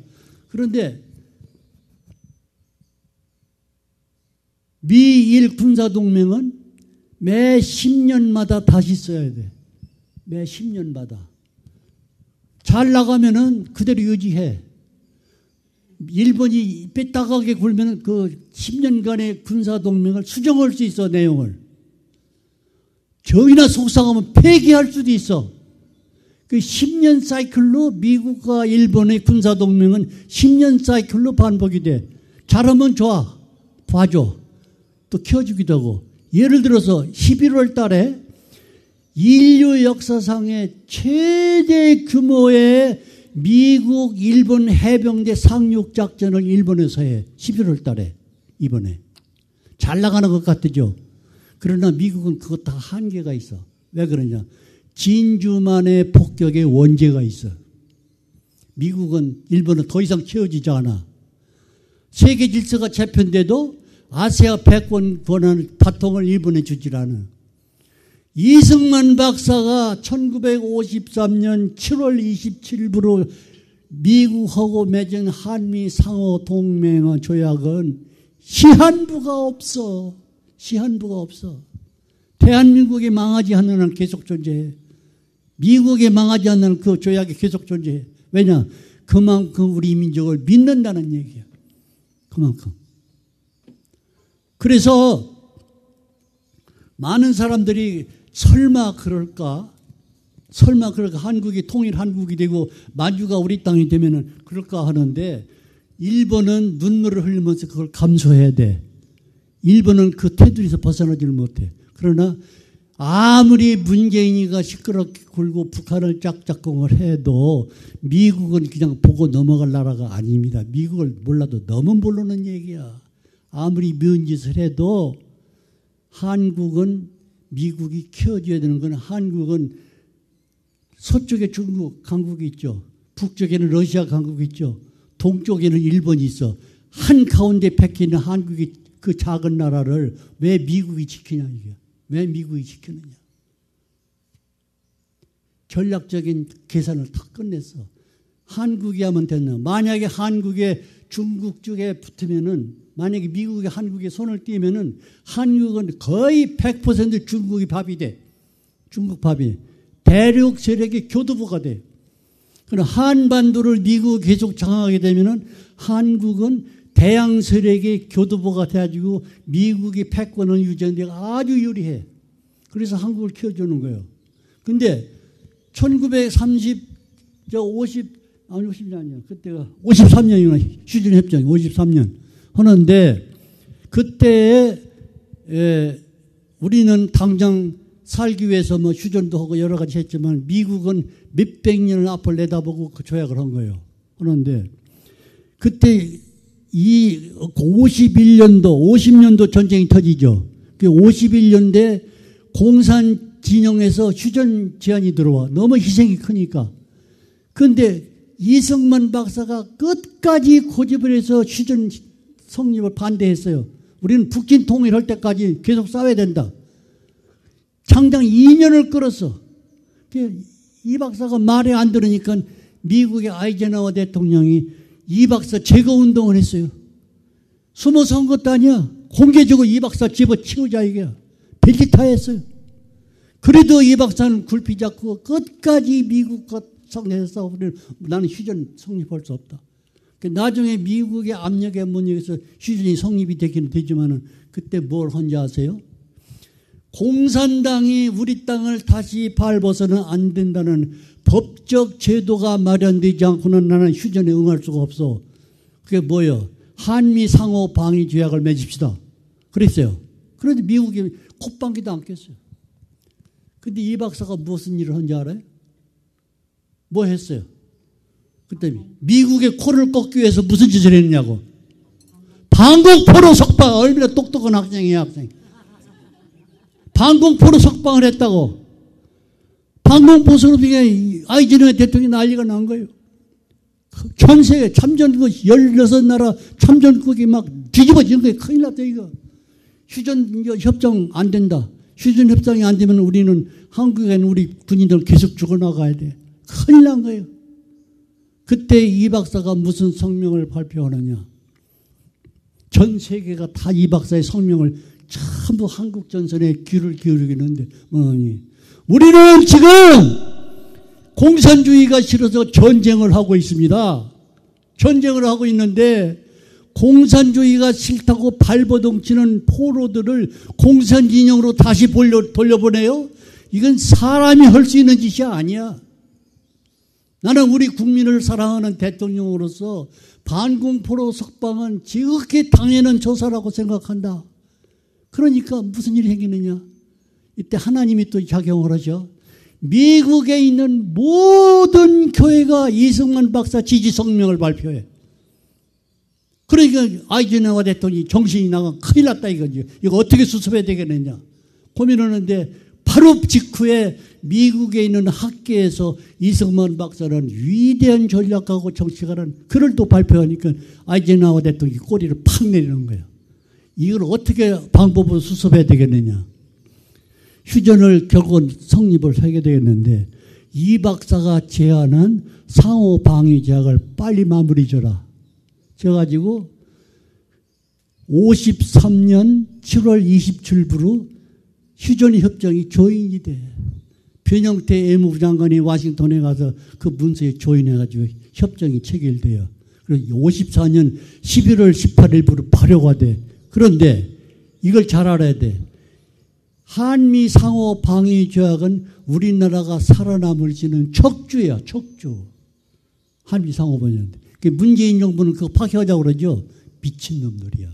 Speaker 1: 그런데 미일 군사동맹은 매 10년마다 다시 써야 돼. 매 10년마다. 잘 나가면은 그대로 유지해. 일본이 삐딱하게 굴면은 그 10년간의 군사동맹을 수정할 수 있어, 내용을. 저희나 속상하면 폐기할 수도 있어. 그 10년 사이클로 미국과 일본의 군사동맹은 10년 사이클로 반복이 돼. 잘하면 좋아. 봐줘. 또 키워주기도 하고. 예를 들어서 11월 달에 인류 역사상의 최대 규모의 미국, 일본 해병대 상륙작전을 일본에서 해. 11월 달에 이번에. 잘 나가는 것 같죠. 그러나 미국은 그거 다 한계가 있어. 왜 그러냐. 진주만의 폭격의 원죄가 있어. 미국은 일본은 더 이상 채워지지 않아. 세계 질서가 재편돼도 아시아 패권 권한 바통을 일본에 주질 않아. 이승만 박사가 1953년 7월 27일부로 미국하고 맺은 한미 상호 동맹 조약은 시한부가 없어. 시한부가 없어. 대한민국이 망하지 않는 한 계속 존재해. 미국이 망하지 않는 그 조약이 계속 존재해. 왜냐? 그만큼 우리 민족을 믿는다는 얘기야. 그만큼. 그래서 많은 사람들이 설마 그럴까? 한국이 통일 한국이 되고 만주가 우리 땅이 되면은 그럴까 하는데 일본은 눈물을 흘리면서 그걸 감수해야 돼. 일본은 그 테두리에서 벗어나지를 못해. 그러나 아무리 문재인이가 시끄럽게 굴고 북한을 짝짝꿍을 해도 미국은 그냥 보고 넘어갈 나라가 아닙니다. 미국을 몰라도 너무 모르는 얘기야. 아무리 미운 짓을 해도 한국은 미국이 키워줘야 되는 건 한국은 서쪽에 중국 강국이 있죠. 북쪽에는 러시아 강국이 있죠. 동쪽에는 일본이 있어. 한가운데 박혀있는 한국이 그 작은 나라를 왜 미국이 지키냐 이게. 왜 미국이 지키느냐. 전략적인 계산을 다 끝냈어. 한국이 하면 됐나. 만약에 한국에 중국 쪽에 붙으면은 만약에 미국이 한국에 손을 띄면은 한국은 거의 100% 중국이 밥이 돼. 중국 밥이. 대륙 세력의 교두보가 돼. 그럼 한반도를 미국이 계속 장악하게 되면은 한국은 대양 세력의 교두보가 돼가지고 미국이 패권을 유지하는 데가 아주 유리해. 그래서 한국을 키워주는 거예요. 근데 50년 아니야. 그때가 53년이구나. 휴전협정이 53년. 하는데 그때 우리는 당장 살기 위해서 뭐 휴전도 하고 여러 가지 했지만 미국은 몇백 년을 앞을 내다보고 그 조약을 한 거예요. 그런데 그때 이 50년도 전쟁이 터지죠. 그 51년대 공산 진영에서 휴전 제안이 들어와. 너무 희생이 크니까. 그런데 이승만 박사가 끝까지 고집을 해서 휴전 성립을 반대했어요. 우리는 북진 통일할 때까지 계속 싸워야 된다. 장장 2년을 끌었어. 이 박사가 말에 안 들으니까 미국의 아이젠하워 대통령이 이 박사 제거운동을 했어요. 숨어서 한 것도 아니야. 공개적으로 이 박사 집어치우자 이게. 벨기타했어요. 그래도 이 박사는 굴피 잡고 끝까지 미국과 상대해서 싸우고 나는 휴전 성립할 수 없다. 나중에 미국의 압력에 못 이겨서 휴전이 성립이 되기는 되지만은 그때 뭘 한지 아세요? 공산당이 우리 땅을 다시 밟아서는 안 된다는 법적 제도가 마련되지 않고는 나는 휴전에 응할 수가 없어. 그게 뭐예요? 한미 상호 방위 조약을 맺읍시다. 그랬어요. 그런데 미국이 콧방귀도 안 꼈어요. 근데 이 박사가 무슨 일을 한지 알아요? 뭐 했어요? 그때 미국의 코를 꺾기 위해서 무슨 짓을 했냐고. 방공포로 석방. 얼마나 똑똑한 학생이야, 학생. 방공포로 석방을 했다고. 방공포로 아이젠하워 대통령이 난리가 난 거예요. 전 세계 참전국 16나라 참전국이 막 뒤집어지는 거예요. 큰일 났다 이거. 휴전 협정 안 된다. 휴전 협정이 안 되면 우리는 한국에는 우리 군인들 계속 죽어나가야 돼. 큰일 난 거예요. 그때 이 박사가 무슨 성명을 발표하느냐. 전 세계가 다 이 박사의 성명을 전부 한국 전선에 귀를 기울이는데 우리는 지금 공산주의가 싫어서 전쟁을 하고 있습니다. 전쟁을 하고 있는데 공산주의가 싫다고 발버둥치는 포로들을 공산진영으로 다시 돌려보내요? 이건 사람이 할 수 있는 짓이 아니야. 나는 우리 국민을 사랑하는 대통령으로서 반공포로 석방은 지극히 당연한 조사라고 생각한다. 그러니까 무슨 일이 생기느냐. 이때 하나님이 또 작용을 하죠. 미국에 있는 모든 교회가 이승만 박사 지지 성명을 발표해. 그러니까 아이젠하워 대통령이 정신이 나가 큰일 났다 이거지. 이거 어떻게 수습해야 되겠느냐. 고민하는데 바로 직후에 미국에 있는 학계에서 이승만 박사는 위대한 전략가고 정치가라는 글을 또 발표하니까 아이젠하워 대통령이 꼬리를 팍 내리는 거예요. 이걸 어떻게 방법을 수습해야 되겠느냐. 휴전을 결국은 성립을 하게 되겠는데 이 박사가 제안한 상호 방위 제약을 빨리 마무리 줘라. 그래가지고 53년 7월 27일부로 휴전 협정이 조인이 돼. 변형태 외무부 장관이 워싱턴에 가서 그 문서에 조인해가지고 협정이 체결돼요. 그리고 54년 11월 18일부로 발효가 돼. 그런데 이걸 잘 알아야 돼. 한미 상호 방위 조약은 우리나라가 살아남을 수 있는 척주야, 척주. 한미 상호 방위인데. 문재인 정부는 그거 파괴하자고 그러죠. 미친놈들이야.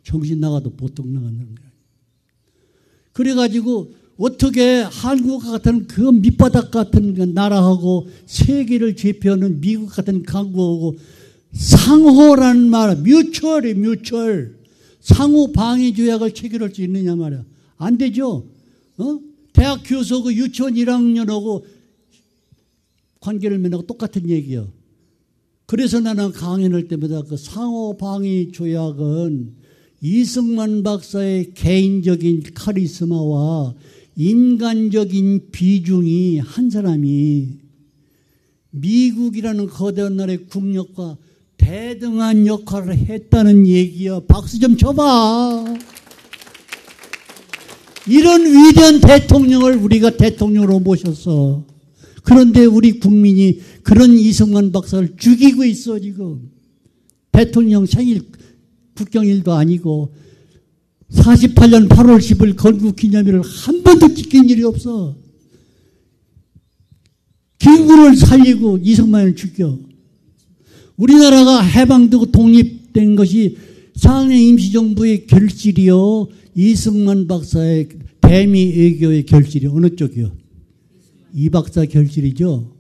Speaker 1: 정신 나가도 보통 나가는 거야. 그래가지고 어떻게 한국 같은 그 밑바닥 같은 나라하고 세계를 제패하는 미국 같은 강국하고 상호라는 말, 뮤추얼이 뮤추얼. 상호 방위 조약을 체결할 수 있느냐 말이야. 안 되죠. 대학 교수하고 유치원 1학년하고 관계를 맺는 거 똑같은 얘기야. 그래서 나는 강연할 때마다 그 상호 방위 조약은 이승만 박사의 개인적인 카리스마와 인간적인 비중이 한 사람이 미국이라는 거대한 나라의 국력과 대등한 역할을 했다는 얘기야. 박수 좀 쳐봐. 이런 위대한 대통령을 우리가 대통령으로 모셨어. 그런데 우리 국민이 그런 이승만 박사를 죽이고 있어 지금. 대통령 생일 국경일도 아니고 48년 8월 10일 건국기념일을 한 번도 지킨 일이 없어. 김구를 살리고 이승만을 죽여. 우리나라가 해방되고 독립된 것이 상해 임시정부의 결실이요, 이승만 박사의 대미 외교의 결실이 어느 쪽이요? 이 박사 결실이죠.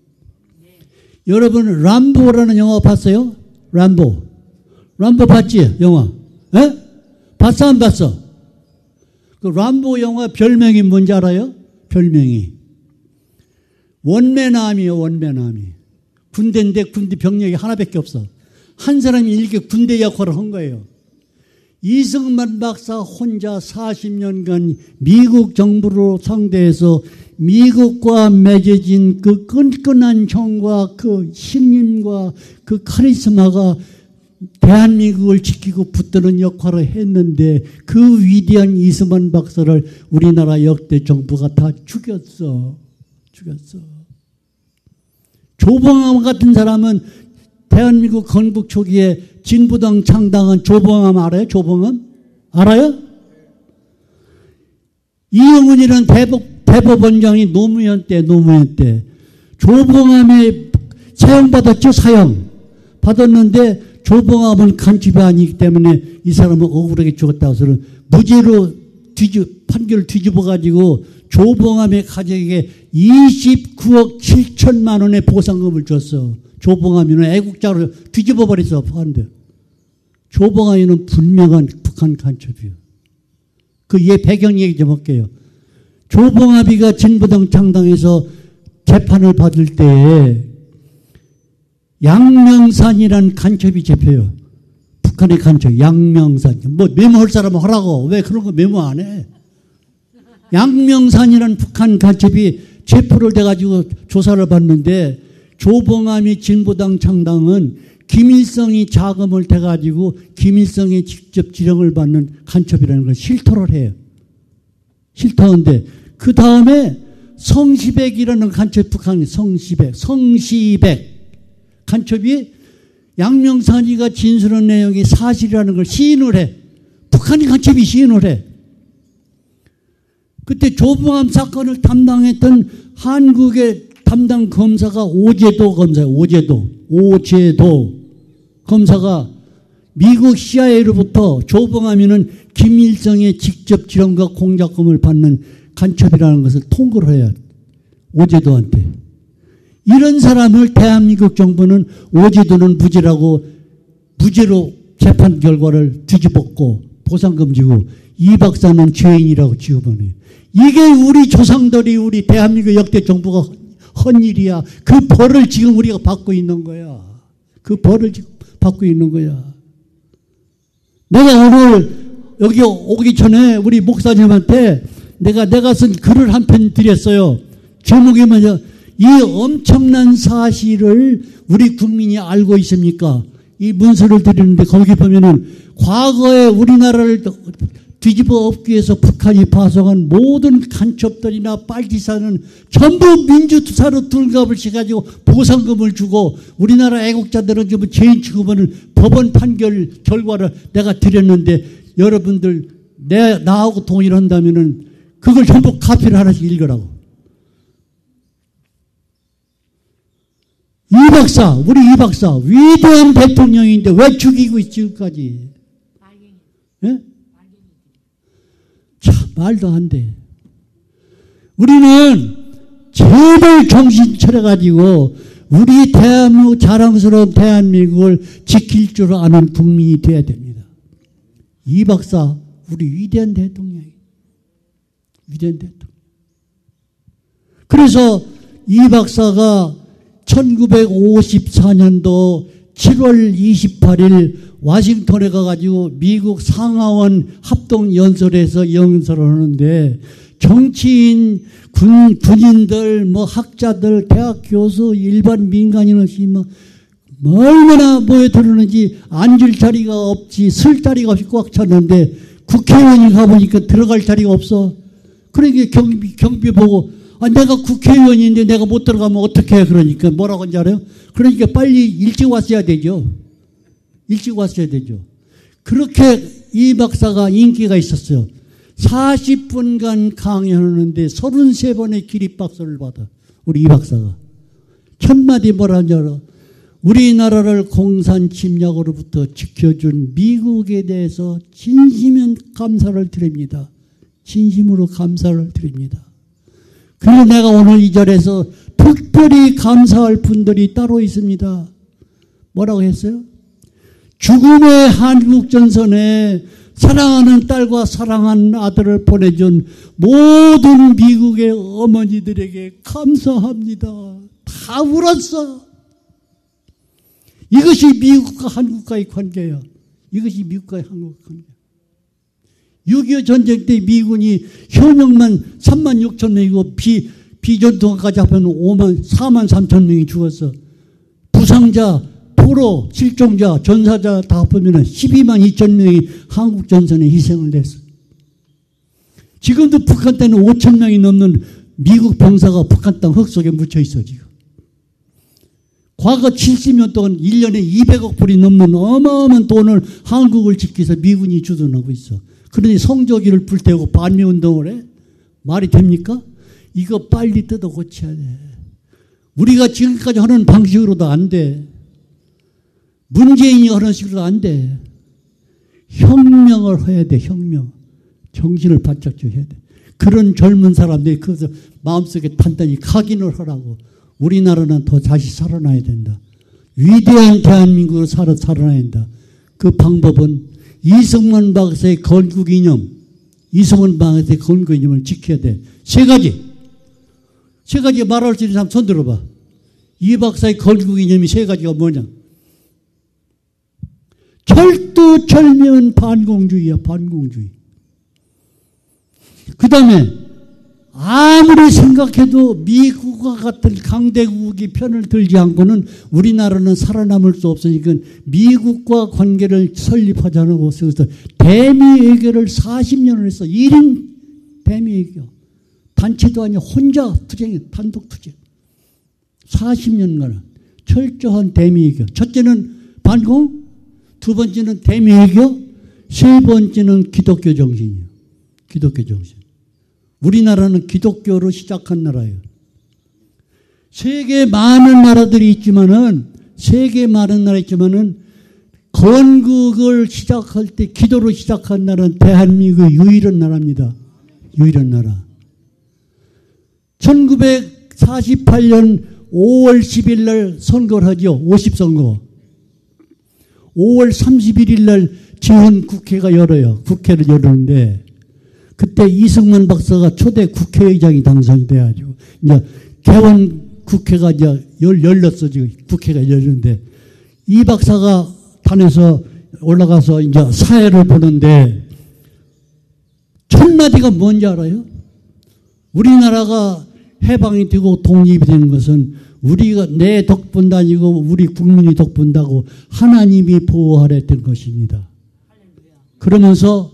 Speaker 1: 여러분 람보라는 영화 봤어요? 람보 봤지? 영화. 에? 봤어 안 봤어? 그 람보 영화 별명이 뭔지 알아요? 별명이 원맨아미요. 원맨아미. 군대인데 군대 병력이 하나밖에 없어. 한 사람이 이렇게 군대 역할을 한 거예요. 이승만 박사 혼자 40년간 미국 정부로 상대해서 미국과 맺어진 그 끈끈한 정과 그 신임과 그 카리스마가 대한민국을 지키고 붙드는 역할을 했는데 그 위대한 이승만 박사를 우리나라 역대 정부가 다 죽였어. 조봉암 같은 사람은 대한민국 건국 초기에 진보당 창당한 조봉암 알아요? 조봉암? 알아요? 이영훈이라는 대법원장이 노무현 때 조봉암에 사형받았죠. 사형 받았는데 조봉암은 간첩이 아니기 때문에 이 사람은 억울하게 죽었다고 해서 무죄로 판결을 뒤집어가지고 조봉암의 가족에게 29억 7천만 원의 보상금을 줬어. 조봉암이는 애국자로 뒤집어버렸어. 한데 조봉암이는 분명한 북한 간첩이에요. 그 배경 얘기 좀 할게요. 조봉암이가 진보당 창당해서 재판을 받을 때 양명산이라는 간첩이 잡혀요. 북한의 간첩 양명산. 뭐 메모할 사람은 하라고. 왜 그런 거 메모 안 해? 양명산이라는 북한 간첩이 체포를 돼가지고 조사를 받는데 조봉암이 진보당 창당은 김일성이 자금을 대가지고 김일성이 직접 지령을 받는 간첩이라는 걸 실토를 해요. 실토하는데 그 다음에 성시백이라는 간첩 북한 성시백 간첩이 양명산이가 진술한 내용이 사실이라는 걸 시인을 해. 북한이 간첩이 시인을 해. 그때 조봉암 사건을 담당했던 한국의 담당 검사가 오제도 검사예요. 오제도 검사가 미국 CIA로부터 조봉암이는 김일성의 직접 지령과 공작금을 받는 간첩이라는 것을 통보를 해요. 오제도한테. 이런 사람을 대한민국 정부는 오제도는 무죄로 재판 결과를 뒤집었고 보상금 주고 이 박사는 죄인이라고 취급하네요. 이게 우리 조상들이 우리 대한민국 역대 정부가 헌 일이야. 그 벌을 지금 우리가 받고 있는 거야. 그 벌을 지금 받고 있는 거야. 내가 오늘 여기 오기 전에 우리 목사님한테 내가 쓴 글을 한 편 드렸어요. 제목이 뭐냐? 이 엄청난 사실을 우리 국민이 알고 있습니까? 이 문서를 드리는데 거기 보면은 과거에 우리나라를 뒤집어 엎기 위해서 북한이 파송한 모든 간첩들이나 빨치산은 전부 민주투사로 둘갑을 씌가지고 보상금을 주고 우리나라 애국자들은 전부 죄인 취급하는 법원 판결 결과를 내가 드렸는데 여러분들 나하고 동일한다면은 그걸 전부 카피를 하나씩 읽으라고. 우리 이 박사 위대한 대통령인데 왜 죽이고 있지 지금까지? 예? 참 말도 안 돼. 우리는 제발 정신 차려가지고 우리 대한민국 자랑스러운 대한민국을 지킬 줄 아는 국민이 되어야 됩니다. 이 박사 우리 위대한 대통령이에요. 위대한 대통령. 그래서 이 박사가 1954년도 7월 28일 와싱턴에 가가지고 미국 상하원 합동연설에서 연설을 하는데 정치인, 군인들, 학자들, 대학 교수, 일반 민간인이 얼마나 모여들었는지 앉을 자리가 없지, 쓸 자리가 없이 꽉 찼는데 국회의원이 가보니까 들어갈 자리가 없어. 그러니까 경비 보고 내가 국회의원인데 내가 못 들어가면 어떡해. 그러니까 뭐라고 하는지 알아요? 그러니까 빨리 일찍 왔어야 되죠. 일찍 왔어야 되죠. 그렇게 이 박사가 인기가 있었어요. 40분간 강연하는데 33번의 기립박수를 받아. 우리 이 박사가. 첫마디 뭐라는 줄 알아? 우리나라를 공산 침략으로부터 지켜준 미국에 대해서 진심한 감사를 드립니다. 진심으로 감사를 드립니다. 그리고 내가 오늘 이 자리에서 특별히 감사할 분들이 따로 있습니다. 뭐라고 했어요? 죽음의 한국전선에 사랑하는 딸과 사랑하는 아들을 보내준 모든 미국의 어머니들에게 감사합니다. 다 울었어. 이것이 미국과 한국과의 관계예요. 이것이 미국과 한국과의 관계예요. 6.25 전쟁 때 미군이 현역만 3만 6천 명이고 비전투가까지 합하면 4만 3천 명이 죽었어. 부상자, 포로, 실종자, 전사자 다 합하면 12만 2천 명이 한국 전선에 희생을 했어. 지금도 북한 때는 5천 명이 넘는 미국 병사가 북한 땅 흙 속에 묻혀 있어 지금. 과거 70년 동안 1년에 200억 불이 넘는 어마어마한 돈을 한국을 지키기 위해서 미군이 주둔하고 있어. 그러니 성조기를 불태우고 반미운동을 해? 말이 됩니까? 이거 빨리 뜯어 고쳐야 돼. 우리가 지금까지 하는 방식으로도 안 돼. 문재인이 하는 식으로도 안 돼. 혁명을 해야 돼. 혁명. 정신을 바짝 줘야 돼. 그런 젊은 사람들이 그래서 마음속에 단단히 각인을 하라고. 우리나라는 더 다시 살아나야 된다. 위대한 대한민국으로 살아나야 된다. 그 방법은 이승만 박사의 건국이념, 이승만 박사의 건국이념을 지켜야 돼. 세 가지 말할 수 있는 사람 손 들어봐. 이 박사의 건국이념이 세 가지가 뭐냐? 철두철미한 반공주의야, 반공주의. 그 다음에 아무리 생각해도 미국과 같은 강대국이 편을 들지 않고는 우리나라는 살아남을 수 없으니까 미국과 관계를 설립하자고 해서 대미외교를 40년을 했어. 1인 대미외교. 단체도 아니야. 혼자 투쟁해. 단독 투쟁. 40년간 철저한 대미외교. 첫째는 반공, 두 번째는 대미외교, 세 번째는 기독교 정신이에요. 기독교 정신. 우리나라는 기독교로 시작한 나라예요. 세계 많은 나라들이 있지만은 건국을 시작할 때 기도로 시작한 나라는 대한민국의 유일한 나라입니다. 유일한 나라. 1948년 5월 10일 날 선거를 하죠. 50선거. 5월 31일 날 지원 국회가 열어요. 국회를 열었는데 그때 이승만 박사가 초대 국회의장이 당선이 돼가지고 이제 개원 국회가 이제 열렸어. 지금 국회가 열렸는데 이 박사가 단에서 올라가서 이제 사회를 보는데 첫 마디가 뭔지 알아요? 우리나라가 해방이 되고 독립이 되는 것은 우리가 내 덕분도 아니고 우리 국민이 덕분다고 하나님이 보호하랬던 것입니다. 그러면서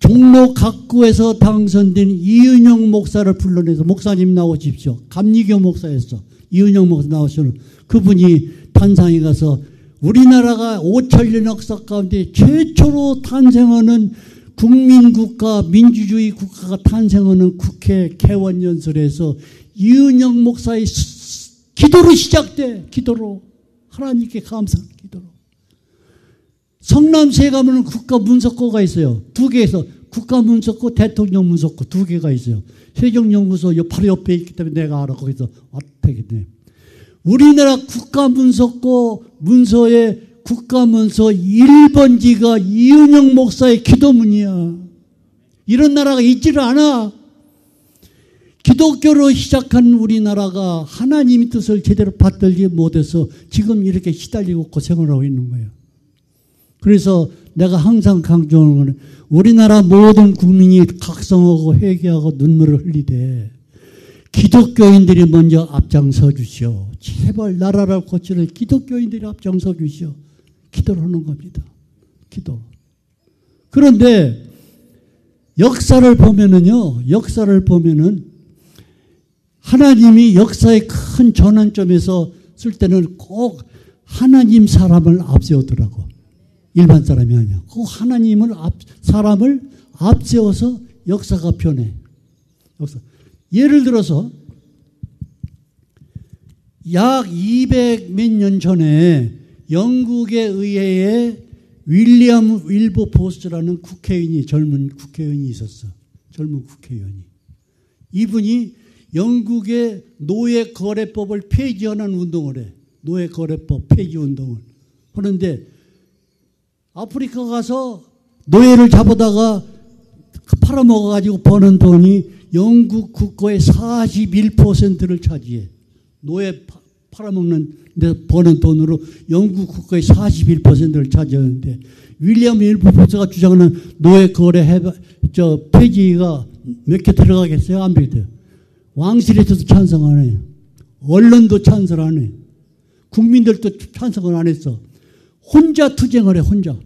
Speaker 1: 종로 각구에서 당선된 이은영 목사를 불러내서 목사님 나오십시오. 감리교 목사였어. 이은영 목사 나오시는 그분이 탄상에 가서 우리나라가 5천년 역사 가운데 최초로 탄생하는 국민국가, 민주주의 국가가 탄생하는 국회 개원연설에서 이은영 목사의 기도로 시작돼. 기도로. 하나님께 감사하는 기도로. 성남시에 가면 국가문석고가 있어요. 두 개에서 국가문석고, 대통령문석고 두 개가 있어요. 세종연구소 바로 옆에 있기 때문에 내가 알아. 거기서 왔다겠네. 우리나라 국가문석고 문서에 국가문서 1번지가 이은영 목사의 기도문이야. 이런 나라가 있지를 않아. 기독교로 시작한 우리나라가 하나님의 뜻을 제대로 받들지 못해서 지금 이렇게 시달리고 고생을 하고 있는 거예요. 그래서 내가 항상 강조하는 것은 우리나라 모든 국민이 각성하고 회개하고 눈물을 흘리되 기독교인들이 먼저 앞장서 주시오. 제발 나라를 고치는 기독교인들이 앞장서 주시오. 기도를 하는 겁니다. 기도. 그런데 역사를 보면은 하나님이 역사의 큰 전환점에서 쓸 때는 꼭 하나님 사람을 앞세우더라고. 일반 사람이 아니야. 꼭 사람을 앞세워서 역사가 변해. 예를 들어서 약 200 몇 년 전에 영국의 의회에 윌리엄 윌버포스라는 국회의원이, 젊은 국회의원이 있었어. 젊은 국회의원이. 이분이 영국의 노예거래법을 폐지하는 운동을 해. 노예거래법 폐지 운동을 하는데 아프리카 가서 노예를 잡아다가 팔아먹어가지고 버는 돈이 영국 국고의 41%를 차지해. 노예 팔아먹는 데 버는 돈으로 영국 국가의 41%를 차지하는데 윌리엄 윌버포스가 주장하는 노예 거래 폐지가 몇 개 들어가겠어요? 안 되겠어요. 왕실에서도 찬성 안 해요. 언론도 찬성 안 해요. 국민들도 찬성을 안 했어. 혼자 투쟁을 해. 혼자.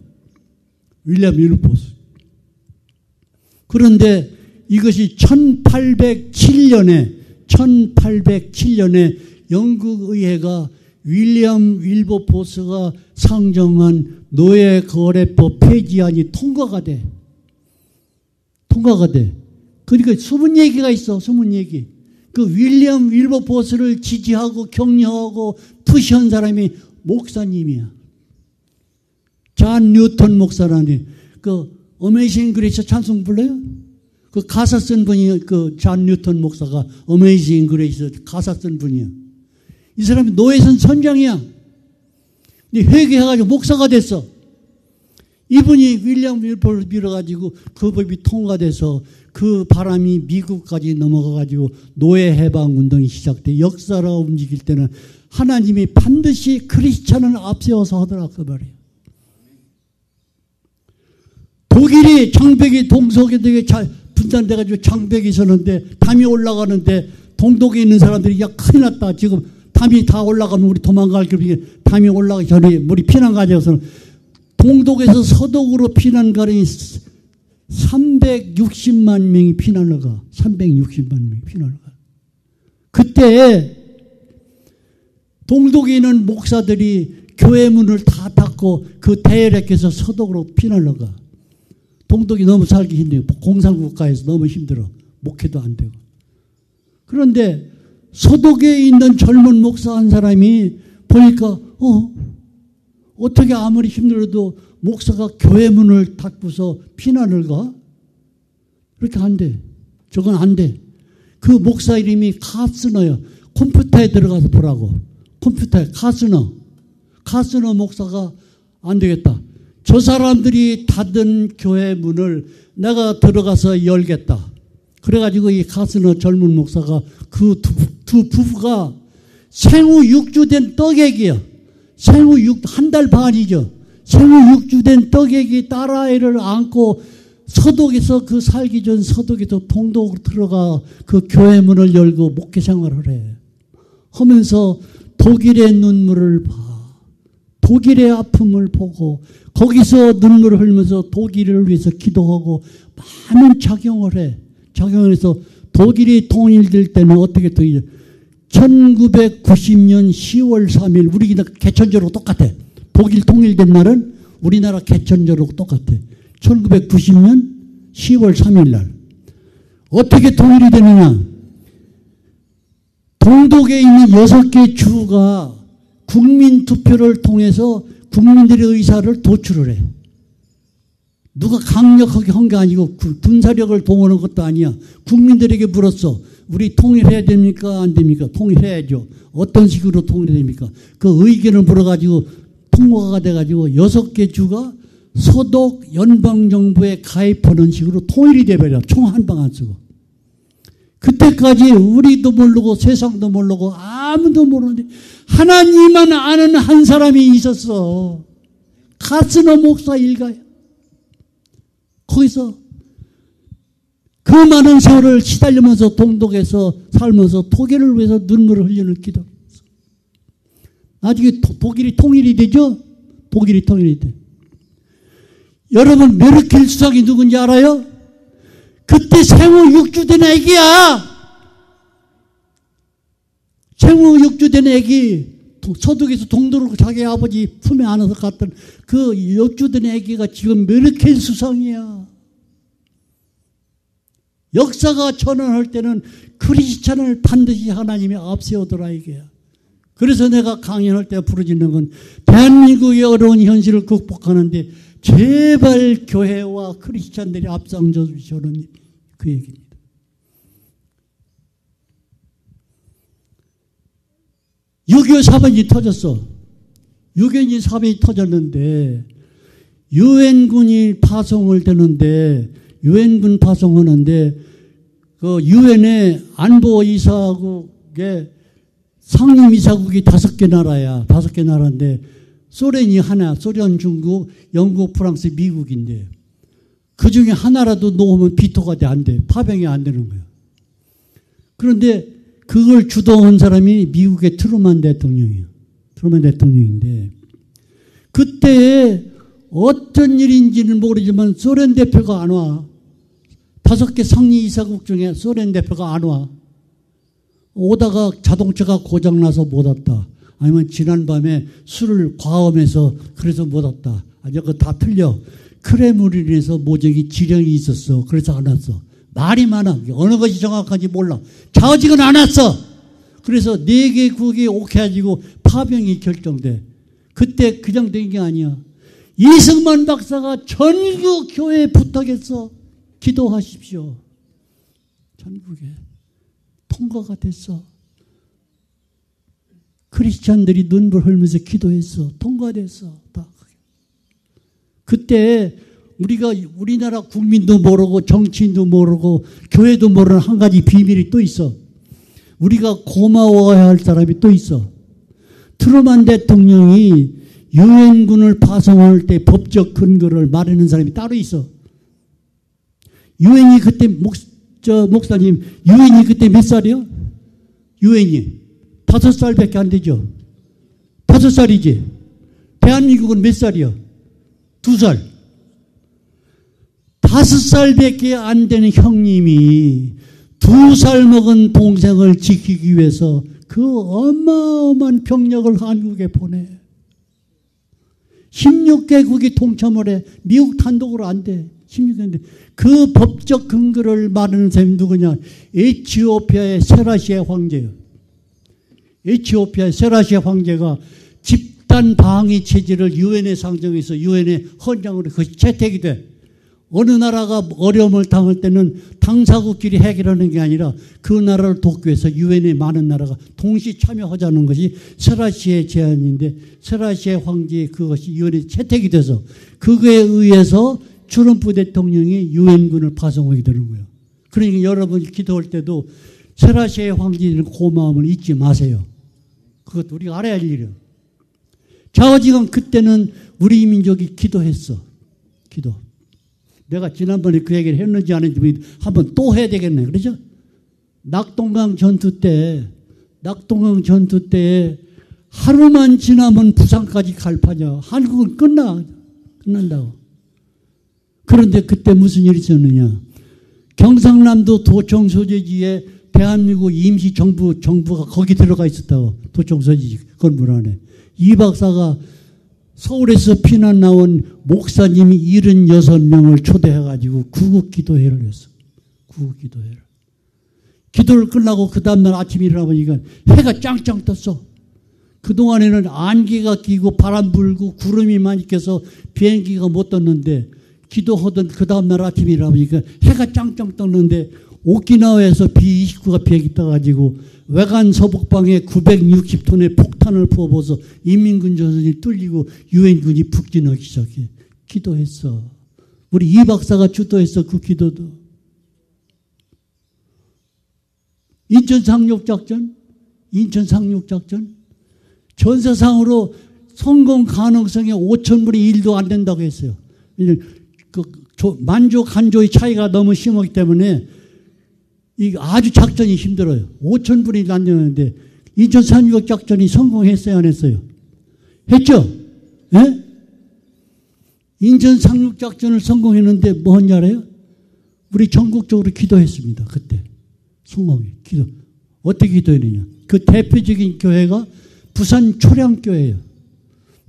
Speaker 1: 윌리엄 윌버포스. 그런데 이것이 1807년에 영국 의회가 윌리엄 윌버포스가 상정한 노예거래법 폐지안이 통과가 돼. 그러니까 숨은 얘기가 있어. 숨은 얘기. 그 윌리엄 윌버포스를 지지하고 격려하고 푸시한 사람이 목사님이야. 잔 뉴턴 목사라니. 그 어메이징 그레이스 찬송 불러요? 그 가사 쓴 분이 그 잔 뉴턴 목사가 어메이징 그레이스 가사 쓴 분이야. 이 사람이 노예선 선장이야. 근데 회개해가지고 목사가 됐어. 이분이 윌리엄 윌버를 밀어가지고 그 법이 통과돼서 그 바람이 미국까지 넘어가가지고 노예 해방 운동이 시작돼. 역사가 움직일 때는 하나님이 반드시 크리스찬을 앞세워서 하더라 그 말이에요. 독일이 장벽이 동서에 되게 분단돼가지고 장벽이 서는데 담이 올라가는데 동독에 있는 사람들이 야 큰일 났다. 지금 담이 다 올라가면 우리 도망갈 길이 담이 올라가기 전에 우리 피난 가져서는 동독에서 서독으로 피난 가령이 360만 명이 피난을 가. 360만 명이 피난을 가. 그때 동독에 있는 목사들이 교회 문을 다 닫고 그 대열에서 서독으로 피난을 가. 동독이 너무 살기 힘들고 공산국가에서 너무 힘들어. 목회도 안 되고. 그런데 서독에 있는 젊은 목사 한 사람이 보니까 어떻게 아무리 힘들어도 목사가 교회 문을 닫고서 피난을 가? 그렇게 안 돼. 저건 안 돼. 그 목사 이름이 카스너예요. 컴퓨터에 들어가서 보라고. 컴퓨터에 카스너 목사가 안 되겠다. 저 사람들이 닫은 교회 문을 내가 들어가서 열겠다. 그래가지고 이 가스너 젊은 목사가 그 두 부부가 생후 6주 된 떡애기야. 생후 1달 반이죠. 생후 6주 된 떡애기 딸아이를 안고 서독에서 그 살기 전 서독에서 동독으로 들어가 그 교회 문을 열고 목회 생활을 해. 하면서 독일의 눈물을 봐. 독일의 아픔을 보고 거기서 눈물을 흘리면서 독일을 위해서 기도하고 많은 작용을 해. 작용을 해서 독일이 통일될 때는 어떻게 통일? 1990년 10월 3일 우리나라 개천절하고 똑같아. 독일 통일된 날은 우리나라 개천절하고 똑같아. 1990년 10월 3일 날. 어떻게 통일이 되느냐? 동독에 있는 6개 주가 국민투표를 통해서 국민들의 의사를 도출을 해. 누가 강력하게 한 게 아니고 군사력을 동원한 것도 아니야. 국민들에게 물었어. 우리 통일해야 됩니까? 안 됩니까? 통일해야죠. 어떤 식으로 통일해야 됩니까? 그 의견을 물어가지고 통과가 돼가지고 6개 주가 서독 연방정부에 가입하는 식으로 통일이 돼버려. 총 한 방 안 쓰고. 그때까지 우리도 모르고 세상도 모르고 아무도 모르는데 하나님만 아는 한 사람이 있었어. 가스너 목사 일가야. 거기서 그 많은 세월을 시달리면서 동독에서 살면서 독일을 위해서 눈물을 흘리는 기도를 했어. 나중에 독일이 통일이 되죠? 독일이 통일이 돼. 여러분 메르켈 수상이 누군지 알아요? 그때 생후 6주 된 애기야. 생후 6주 된 애기. 서독에서 동독으로 자기 아버지 품에 안아서 갔던 그 6주 된 애기가 지금 메르켈 수상이야. 역사가 전환할 때는 크리스찬을 반드시 하나님이 앞세우더라 이게야. 그래서 내가 강연할 때 부르짖는 건 대한민국의 어려운 현실을 극복하는데 제발 교회와 크리스찬들이 앞장서 주시는 그 얘기입니다. (6.25) 사변이 터졌어. 6.25 사변이 터졌는데 유엔군이 파송을 되는데 유엔군 파송하는데 그 유엔의 안보이사국의 상임이사국이 5개 나라야. 5개 나라인데 소련이 하나, 소련, 중국, 영국, 프랑스, 미국인데 그 중에 하나라도 놓으면 비토가 안 돼. 파병이 안 되는 거야. 그런데 그걸 주도한 사람이 미국의 트루만 대통령이야. 트루만 대통령인데 그때 어떤 일인지는 모르지만 소련 대표가 안 와. 5개 상리 이사국 중에 소련 대표가 안 와. 오다가 자동차가 고장나서 못 왔다. 아니면 지난밤에 술을 과음해서 그래서 못 왔다. 아니, 그거 다 틀려. 크레므린에서 모적이 지령이 있었어. 그래서 안 왔어. 말이 많아. 어느 것이 정확한지 몰라. 좌우직은 안 왔어. 그래서 4개국이 오케해가지고 파병이 결정돼. 그때 그냥 된 게 아니야. 이승만 박사가 전국 교회에 부탁했어. 기도하십시오. 전국에 통과가 됐어. 크리스찬들이 눈물 흘리면서 기도했어. 통과됐어. 다. 그때 우리나라 국민도 모르고 정치인도 모르고 교회도 모르는 한 가지 비밀이 또 있어. 우리가 고마워해야 할 사람이 또 있어. 트루만 대통령이 유엔군을 파송할 때 법적 근거를 말하는 사람이 따로 있어. 유엔이 그때 목사님 유엔이 그때 몇 살이요? 유엔이 5살밖에 안 되죠. 5살이지. 대한민국은 몇 살이요? 2살. 5살밖에 안 되는 형님이 2살 먹은 동생을 지키기 위해서 그 어마어마한 병력을 한국에 보내. 16개국이 동참을 해. 미국 단독으로 안 돼. 16개국인데 그 법적 근거를 말하는 사람이 누구냐? 에티오피아의 세라시아 황제예요. 에티오피아의 세라시아 황제가 집단 방위 체제를 유엔에 상정해서 유엔의 헌장으로 그것이 채택이 돼. 어느 나라가 어려움을 당할 때는 당사국끼리 해결하는 게 아니라 그 나라를 돕기 위해서 유엔의 많은 나라가 동시 참여하자는 것이 세라시의 제안인데 세라시의 황제의 그것이 유엔에 채택이 돼서 그거에 의해서 트럼프 대통령이 유엔군을 파송하게 되는 거예요. 그러니까 여러분이 기도할 때도 세라시의 황제의 고마움을 잊지 마세요. 그것도 우리가 알아야 할 일이에요. 좌우지간 그때는 우리 민족이 기도했어. 기도. 내가 지난번에 그 얘기를 했는지 안 했는지 한번 또 해야 되겠네. 그렇죠? 낙동강 전투 때 하루만 지나면 부산까지 갈 파냐. 한국은 끝난다고. 그런데 그때 무슨 일이 있었느냐. 경상남도 도청 소재지에 대한민국 임시정부가 거기 들어가 있었다고. 도청 소재지 건물 안에. 이 박사가 서울에서 피난 나온 목사님이 76명을 초대해가지고 구국기도회를 했어. 구국기도회를. 기도를 끝나고 그 다음날 아침에 일어나보니까 해가 짱짱 떴어. 그동안에는 안개가 끼고 바람 불고 구름이 많이 껴서 비행기가 못 떴는데 기도하던 그 다음날 아침에 일어나보니까 해가 짱짱 떴는데 오키나와에서 B-29가 비행기 떠가지고 외관 서북방에 960톤의 폭탄을 부어버서 인민군 전선이 뚫리고 유엔군이 북진하기 시작해. 기도했어. 우리 이 박사가 주도했어. 그 기도도. 인천 상륙작전 전 세상으로 성공 가능성이 5,000분의 1도 안 된다고 했어요. 만조 간조의 차이가 너무 심하기 때문에 이 아주 작전이 힘들어요. 5,000분이 안 되는데 인천 상륙 작전이 성공했어요, 안 했어요? 했죠? 예? 인천 상륙 작전을 성공했는데 뭐 했냐 알아요? 우리 전국적으로 기도했습니다. 그때 성공해 기도. 어떻게 기도했느냐? 그 대표적인 교회가 부산 초량교회예요.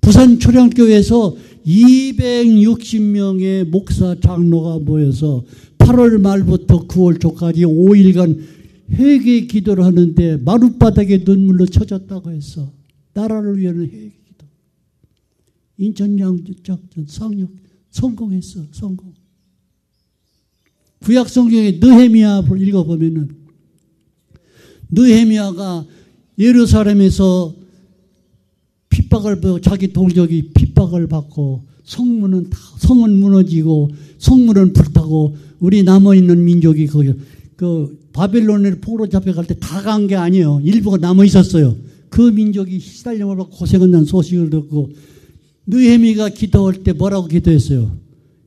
Speaker 1: 부산 초량교회에서 260명의 목사 장로가 모여서 8월 말부터 9월 초까지 5일간 회개 기도를 하는데 마룻바닥에 눈물로 쳐졌다고 했어. 나라를 위한 회개 기도. 인천 양주작전 상륙 성공했어. 성공. 구약 성경의 느헤미야를 읽어보면은 느헤미야가 예루살렘에서 핍박을 받고 자기 동족이 핍박을 받고 성은 무너지고 성문은 불타고 우리 남아있는 민족이 그 바벨론에 포로 잡혀갈 때 다 간 게 아니에요. 일부가 남아 있었어요. 그 민족이 시달림을 받고 고생한다는 소식을 듣고 느헤미가 기도할 때 뭐라고 기도했어요?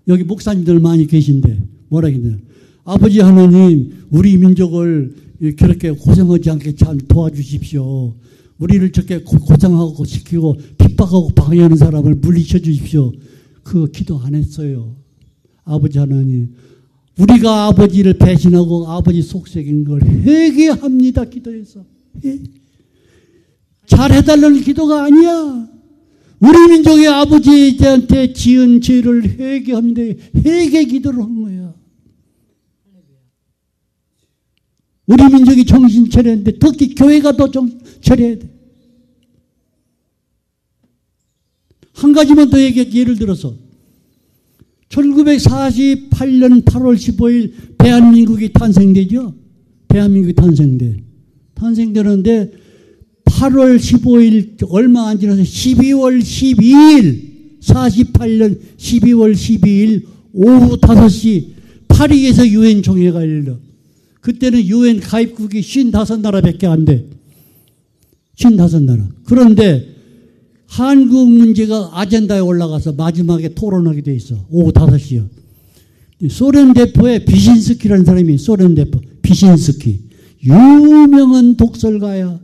Speaker 1: 여기 목사님들 많이 계신데 뭐라고 기도해요? 아버지 하나님, 우리 민족을 그렇게 고생하지 않게 잘 도와주십시오. 우리를 저렇게 고생하고 시키고 핍박하고 방해하는 사람을 물리쳐 주십시오. 그 기도 안 했어요. 아버지 하나님, 우리가 아버지를 배신하고 아버지 속삭인 걸 회개합니다. 기도해서. 잘해달라는 기도가 아니야. 우리 민족의 아버지한테 지은 죄를 회개합니다. 회개 기도를 한 거야. 우리 민족이 정신 차려야 되는데 특히 교회가 더 정신 차려야 돼. 한 가지만 더 얘기해. 예를 들어서 1948년 8월 15일 대한민국이 탄생되죠. 대한민국이 탄생되는데 8월 15일 얼마 안 지나서 12월 12일 48년 12월 12일 오후 5시 파리에서 유엔 총회가 열려. 그때는 유엔 가입국이 55나라밖에 안 돼. 55나라. 그런데 한국 문제가 아젠다에 올라가서 마지막에 토론하게 돼 있어. 오후 5시요. 소련 대표에 비신스키라는 사람이 소련 대표. 비신스키. 유명한 독설가야.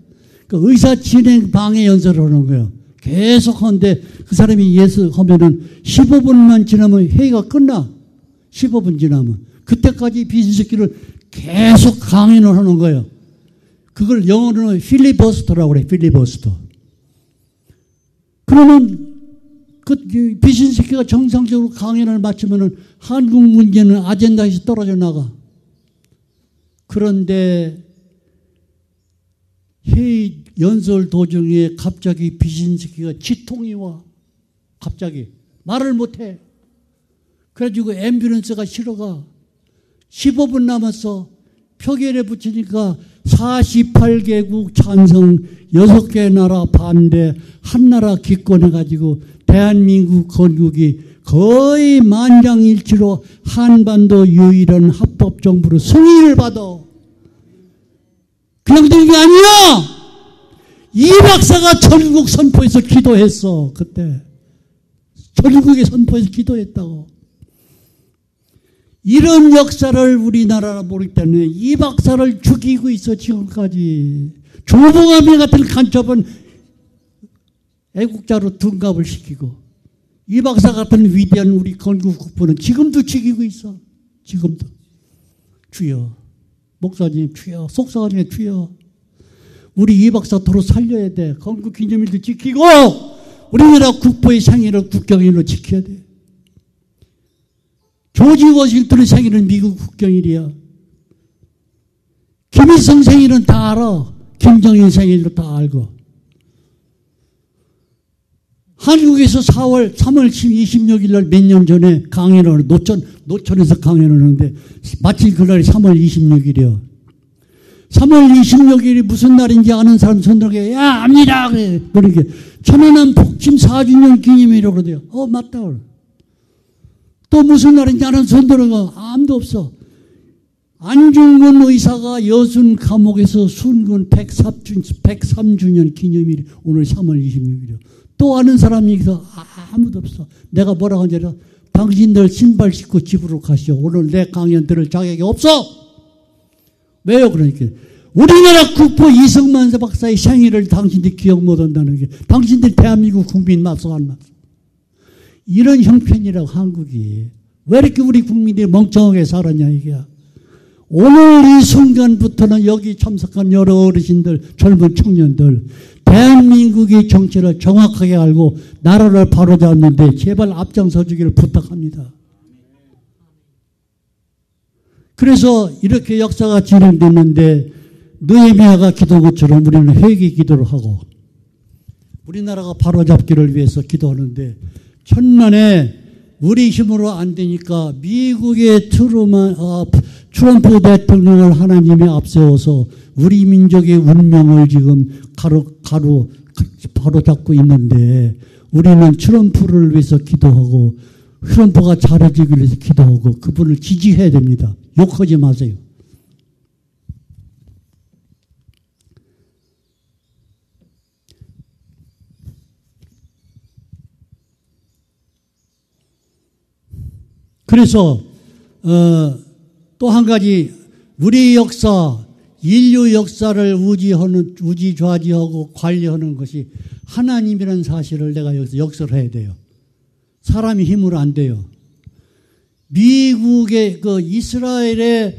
Speaker 1: 그 의사 진행 방해 연설을 하는 거예요. 계속 하는데 그 사람이 하면은 15분만 지나면 회의가 끝나. 15분 지나면. 그때까지 비신스키를 계속 강연을 하는 거예요. 그걸 영어로는 필리버스터라고 그래. 필리버스터. 그러면 그 비신스키가 정상적으로 강연을 마치면은 한국 문제는 아젠다에서 떨어져 나가. 그런데 회의 연설 도중에 갑자기 비신스키가 치통이 와. 갑자기 말을 못해. 그래가지고 앰뷸런스가 실어가 15분 남았어. 표결에 붙이니까 48개국 찬성, 6개 나라 반대, 한 나라 기권해가지고 대한민국 건국이 거의 만장일치로 한반도 유일한 합법정부로 승인을 받아. 그냥 된 게 아니야! 이 박사가 전국 선포에서 기도했어, 그때. 전국에 선포해서 기도했다고. 이런 역사를 우리나라가 모르기 때문에 이 박사를 죽이고 있어, 지금까지. 조봉암이 같은 간첩은 애국자로 둔갑을 시키고, 이 박사 같은 위대한 우리 건국 국부는 지금도 죽이고 있어. 지금도. 주여. 목사님, 주여. 속사님, 주여. 우리 이 박사 도로 살려야 돼. 건국 기념일도 지키고, 우리나라 국보의 생일을 국경일로 지켜야 돼. 조지 워싱턴의 생일은 미국 국경일이야. 김일성 생일은 다 알아. 김정일 생일도 다 알고. 한국에서 3월 26일 날 몇 년 전에 강연을 하는, 노천에서 강연을 하는데, 마침 그날이 3월 26일이요. 3월 26일이 무슨 날인지 아는 사람 손들게, 야, 압니다! 그래. 그러게. 천안함 폭침 4주년 기념이라고 그러대요. 맞다. 또 무슨 날인지 아는 손들어가 아무도 없어. 안중근 의사가 여순 감옥에서 순군 103주년 기념일이 오늘 3월 26일이요. 또 아는 사람이 있어. 아무도 없어. 내가 뭐라고 하냐. 당신들 신발 신고 집으로 가시오. 오늘 내 강연 들을 자격이 없어. 왜요? 그러니까 우리나라 국보 이승만 박사의 생일을 당신들이 기억 못한다는 게 당신들 대한민국 국민 맞서 안 맞서. 이런 형편이라고 한국이. 왜 이렇게 우리 국민들이 멍청하게 살았냐 이게. 오늘 이 순간부터는 여기 참석한 여러 어르신들, 젊은 청년들, 대한민국의 정체를 정확하게 알고 나라를 바로잡는데 제발 앞장서 주기를 부탁합니다. 그래서 이렇게 역사가 진행됐는데 느헤미야가 기도한 것처럼 우리는 회개 기도를 하고 우리나라가 바로잡기를 위해서 기도하는데 천만에 우리 힘으로 안 되니까 미국의 트럼프 대통령을 하나님이 앞세워서 우리 민족의 운명을 지금 바로잡고 있는데 우리는 트럼프를 위해서 기도하고 트럼프가 잘해주기 위해서 기도하고 그분을 지지해야 됩니다. 욕하지 마세요. 그래서 또 한 가지 우리 역사, 인류 역사를 우지좌지하고 관리하는 것이 하나님이라는 사실을 내가 여기서 역설해야 돼요. 사람이 힘으로 안 돼요. 미국의 이스라엘의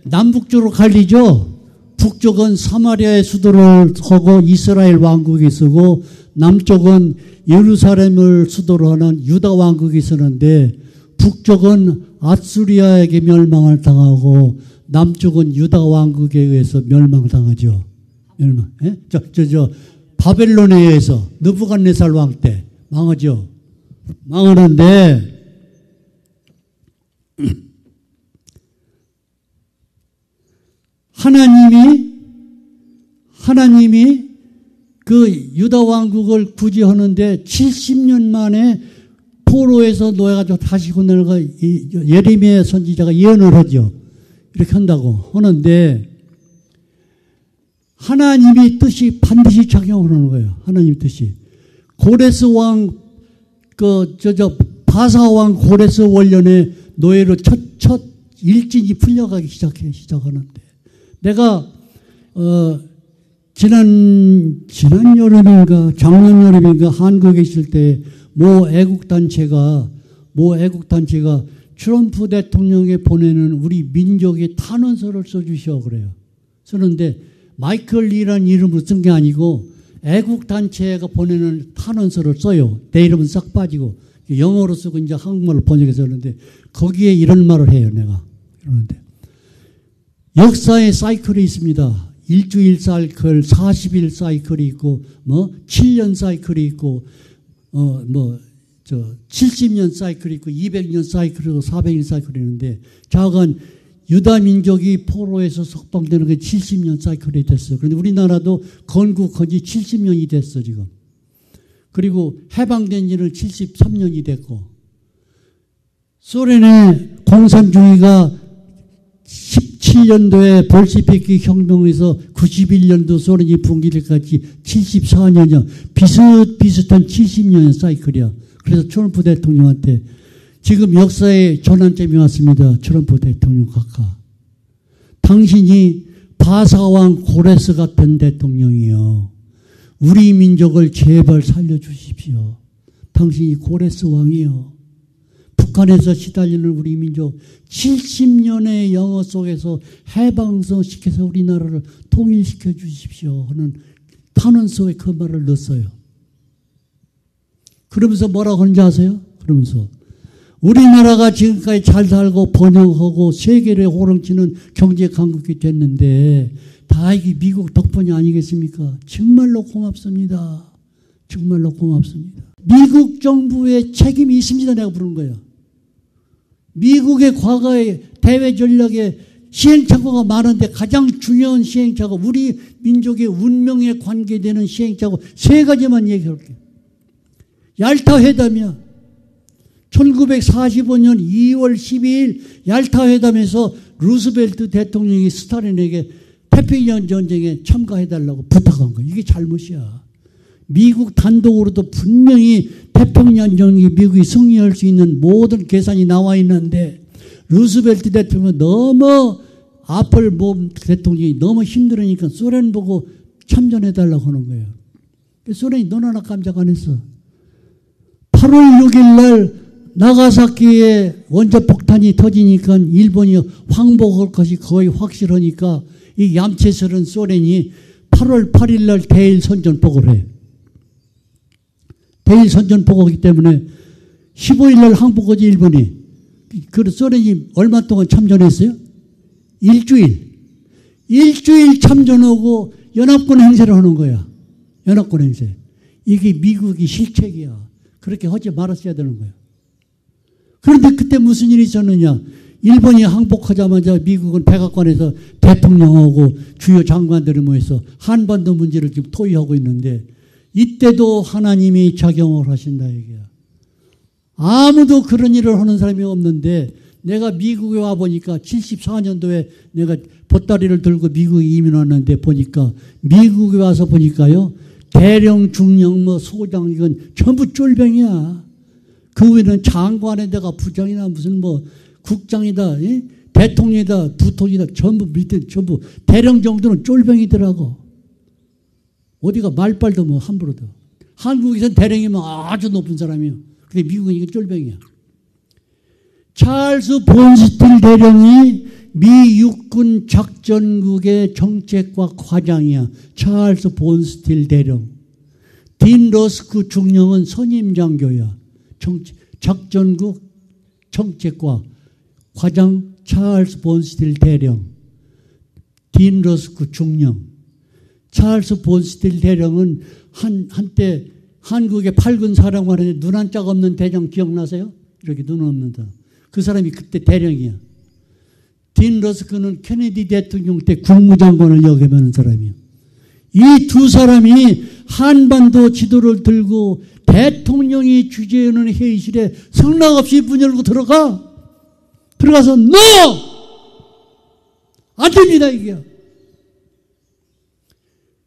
Speaker 1: 남북쪽으로 갈리죠. 북쪽은 사마리아의 수도를 하고 이스라엘 왕국이 쓰고 남쪽은 예루살렘을 수도로 하는 유다 왕국이 쓰는데 북쪽은 아수리아에게 멸망을 당하고 남쪽은 유다 왕국에 의해서 멸망당하죠. 멸망. 예? 바벨론에 의해서 느부갓네살 왕 때 망하죠. 망하는데 하나님이 그 유다 왕국을 구제하는데 70년 만에 포로에서 놓여가지고 다시 건너가 예레미야 선지자가 예언을 하죠. 이렇게 한다고 하는데 하나님의 뜻이 반드시 작용하는 거예요. 하나님의 뜻이. 고레스 왕, 바사 왕 고레스 원년에 노예로 첫 일진이 풀려가기 시작하는데 내가 지난 여름인가 작년 여름인가 한국에 있을 때 모 애국단체가 트럼프 대통령에 보내는 우리 민족의 탄원서를 써주시오 그래요. 쓰는데 마이클 리라는 이름으로 쓴 게 아니고 애국단체가 보내는 탄원서를 써요. 내 이름은 싹 빠지고 영어로 쓰고 이제 한국말로 번역해서 하는데 거기에 이런 말을 해요. 내가 이러는데 역사의 사이클이 있습니다. 일주일 사이클, 40일 사이클이 있고 7년 사이클이 있고 70년 사이클이 있고 200년 사이클이고 400년 사이클이 있는데 좌우간 유다 민족이 포로에서 석방되는 게 70년 사이클이 됐어요. 그런데 우리나라도 건국한 지 70년이 됐어 지금. 그리고 해방된 지는 73년이 됐고 소련의 공산주의가 17년도에 볼시비키 혁명에서 91년도 소련이 붕괴될까지 74년이야. 비슷비슷한 70년 사이클이야. 그래서 트럼프 대통령한테 지금 역사의 전환점이 왔습니다. 트럼프 대통령 각하. 당신이 바사왕 고레스 같은 대통령이요. 우리 민족을 제발 살려주십시오. 당신이 고레스 왕이요. 북한에서 시달리는 우리 민족 70년의 영어 속에서 해방성시켜서 우리나라를 통일시켜 주십시오 하는 탄원 속에 그 말을 넣었어요. 그러면서 뭐라고 하는지 아세요? 그러면서 우리나라가 지금까지 잘 살고 번영하고 세계를 호령치는 경제 강국이 됐는데 다 이게 미국 덕분이 아니겠습니까? 정말로 고맙습니다. 정말로 고맙습니다. 미국 정부의 책임이 있습니다. 내가 부른 거예요. 미국의 과거의 대외 전략에 시행착오가 많은데 가장 중요한 시행착오, 우리 민족의 운명에 관계되는 시행착오 세 가지만 얘기할게요. 얄타 회담이야. 1945년 2월 12일 얄타 회담에서 루스벨트 대통령이 스탈린에게 태평양 전쟁에 참가해달라고 부탁한 거야. 이게 잘못이야. 미국 단독으로도 분명히 태평양 전쟁에 미국이 승리할 수 있는 모든 계산이 나와 있는데 루스벨트 대통령은 너무 아플 몸 대통령이 너무 힘들으니까 소련 보고 참전해달라고 하는 거예요. 소련이 너나 깜짝 안 했어. 8월 6일 날 나가사키에 원자폭탄이 터지니까 일본이 항복할 것이 거의 확실하니까 이 얌체스런 소련이 8월 8일 날 대일 선전포고를 해요. 대일 선전포고이기 때문에 15일 날 항복하지 일본이. 그 소련이 얼마 동안 참전했어요? 일주일 참전하고 연합군 행세를 하는 거야. 연합군 행세. 이게 미국이 실책이야. 그렇게 하지 말았어야 되는 거야. 그런데 그때 무슨 일이 있었느냐. 일본이 항복하자마자 미국은 백악관에서 대통령하고 주요 장관들을 모여서 한반도 문제를 지금 토의하고 있는데 이때도 하나님이 작용을 하신다 얘기야. 아무도 그런 일을 하는 사람이 없는데 내가 미국에 와보니까 74년도에 내가 보따리를 들고 미국에 이민 왔는데 보니까 미국에 와서 보니까요. 대령, 중령, 소장 이건 전부 쫄병이야. 그 위에는 장관에다가 부장이나 무슨 국장이다, 대통령이다, 부통이다 전부 밑에 전부 대령 정도는 쫄병이더라고. 어디가 말빨도 함부로도. 한국에서는 대령이면 아주 높은 사람이요. 근데 미국은 이게 쫄병이야. 찰스 본스틸 대령이 미 육군 작전국의 정책과 과장이야. 찰스 본스틸 대령. 딘 러스크 중령은 선임장교야. 작전국 정책과 과장 찰스 본스틸 대령. 딘 러스크 중령. 찰스 본스틸 대령은 한때 한국의 8군 사령관에 눈 한 짝 없는 대령 기억나세요? 이렇게 눈 없는 사람. 그 사람이 그때 대령이야. 딘 러스크는 케네디 대통령 때 국무장관을 역임하는 사람이야. 이 두 사람이 한반도 지도를 들고 대통령이 주재하는 회의실에 성낙 없이 문 열고 들어가서 NO! 안 됩니다 이게.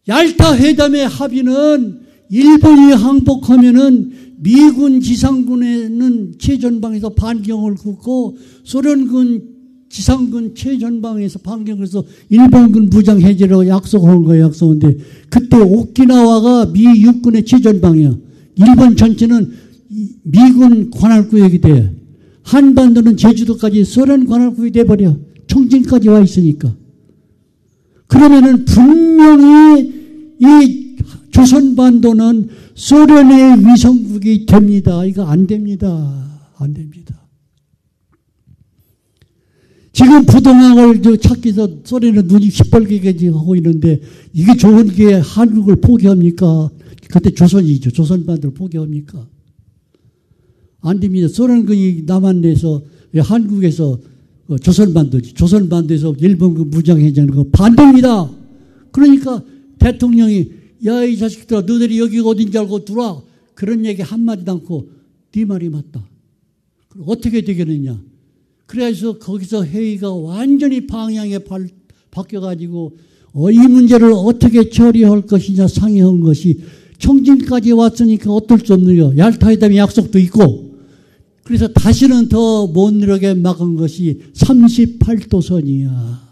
Speaker 1: 얄타 회담의 합의는 일본이 항복하면은 미군 지상군에는 최전방에서 반경을 긋고 소련군 지상군 최전방에서 반경을 해서 일본군 무장 해제라고 약속한 거예요. 약속인데 그때 오키나와가 미 육군의 최전방이야. 일본 전체는 미군 관할구역이 돼. 한반도는 제주도까지 소련 관할구역이 돼버려. 청진까지 와 있으니까. 그러면은 분명히 이 조선반도는 소련의 위성국이 됩니다. 이거 안 됩니다. 안 됩니다. 지금 부동항을 찾기 위해서 소련은 눈이 시뻘게 하고 있는데 이게 좋은 게 한국을 포기합니까? 그때 조선이죠. 조선반도를 포기합니까? 안 됩니다. 소련군이 남한에서 한국에서 조선반도에서 일본군 무장해제하는 거 반대입니다. 그러니까 대통령이 야, 이 자식들아, 너희들이 여기가 어딘지 알고 들어와. 그런 얘기 한마디도 않고 네 말이 맞다. 어떻게 되겠느냐. 그래서 거기서 회의가 완전히 방향에 바뀌어가지고 이 문제를 어떻게 처리할 것이냐 상의한 것이 청진까지 왔으니까 어떨 수 없는 거예요. 얄타회담의 약속도 있고. 그래서 다시는 더 못 이르게 막은 것이 38도선이야.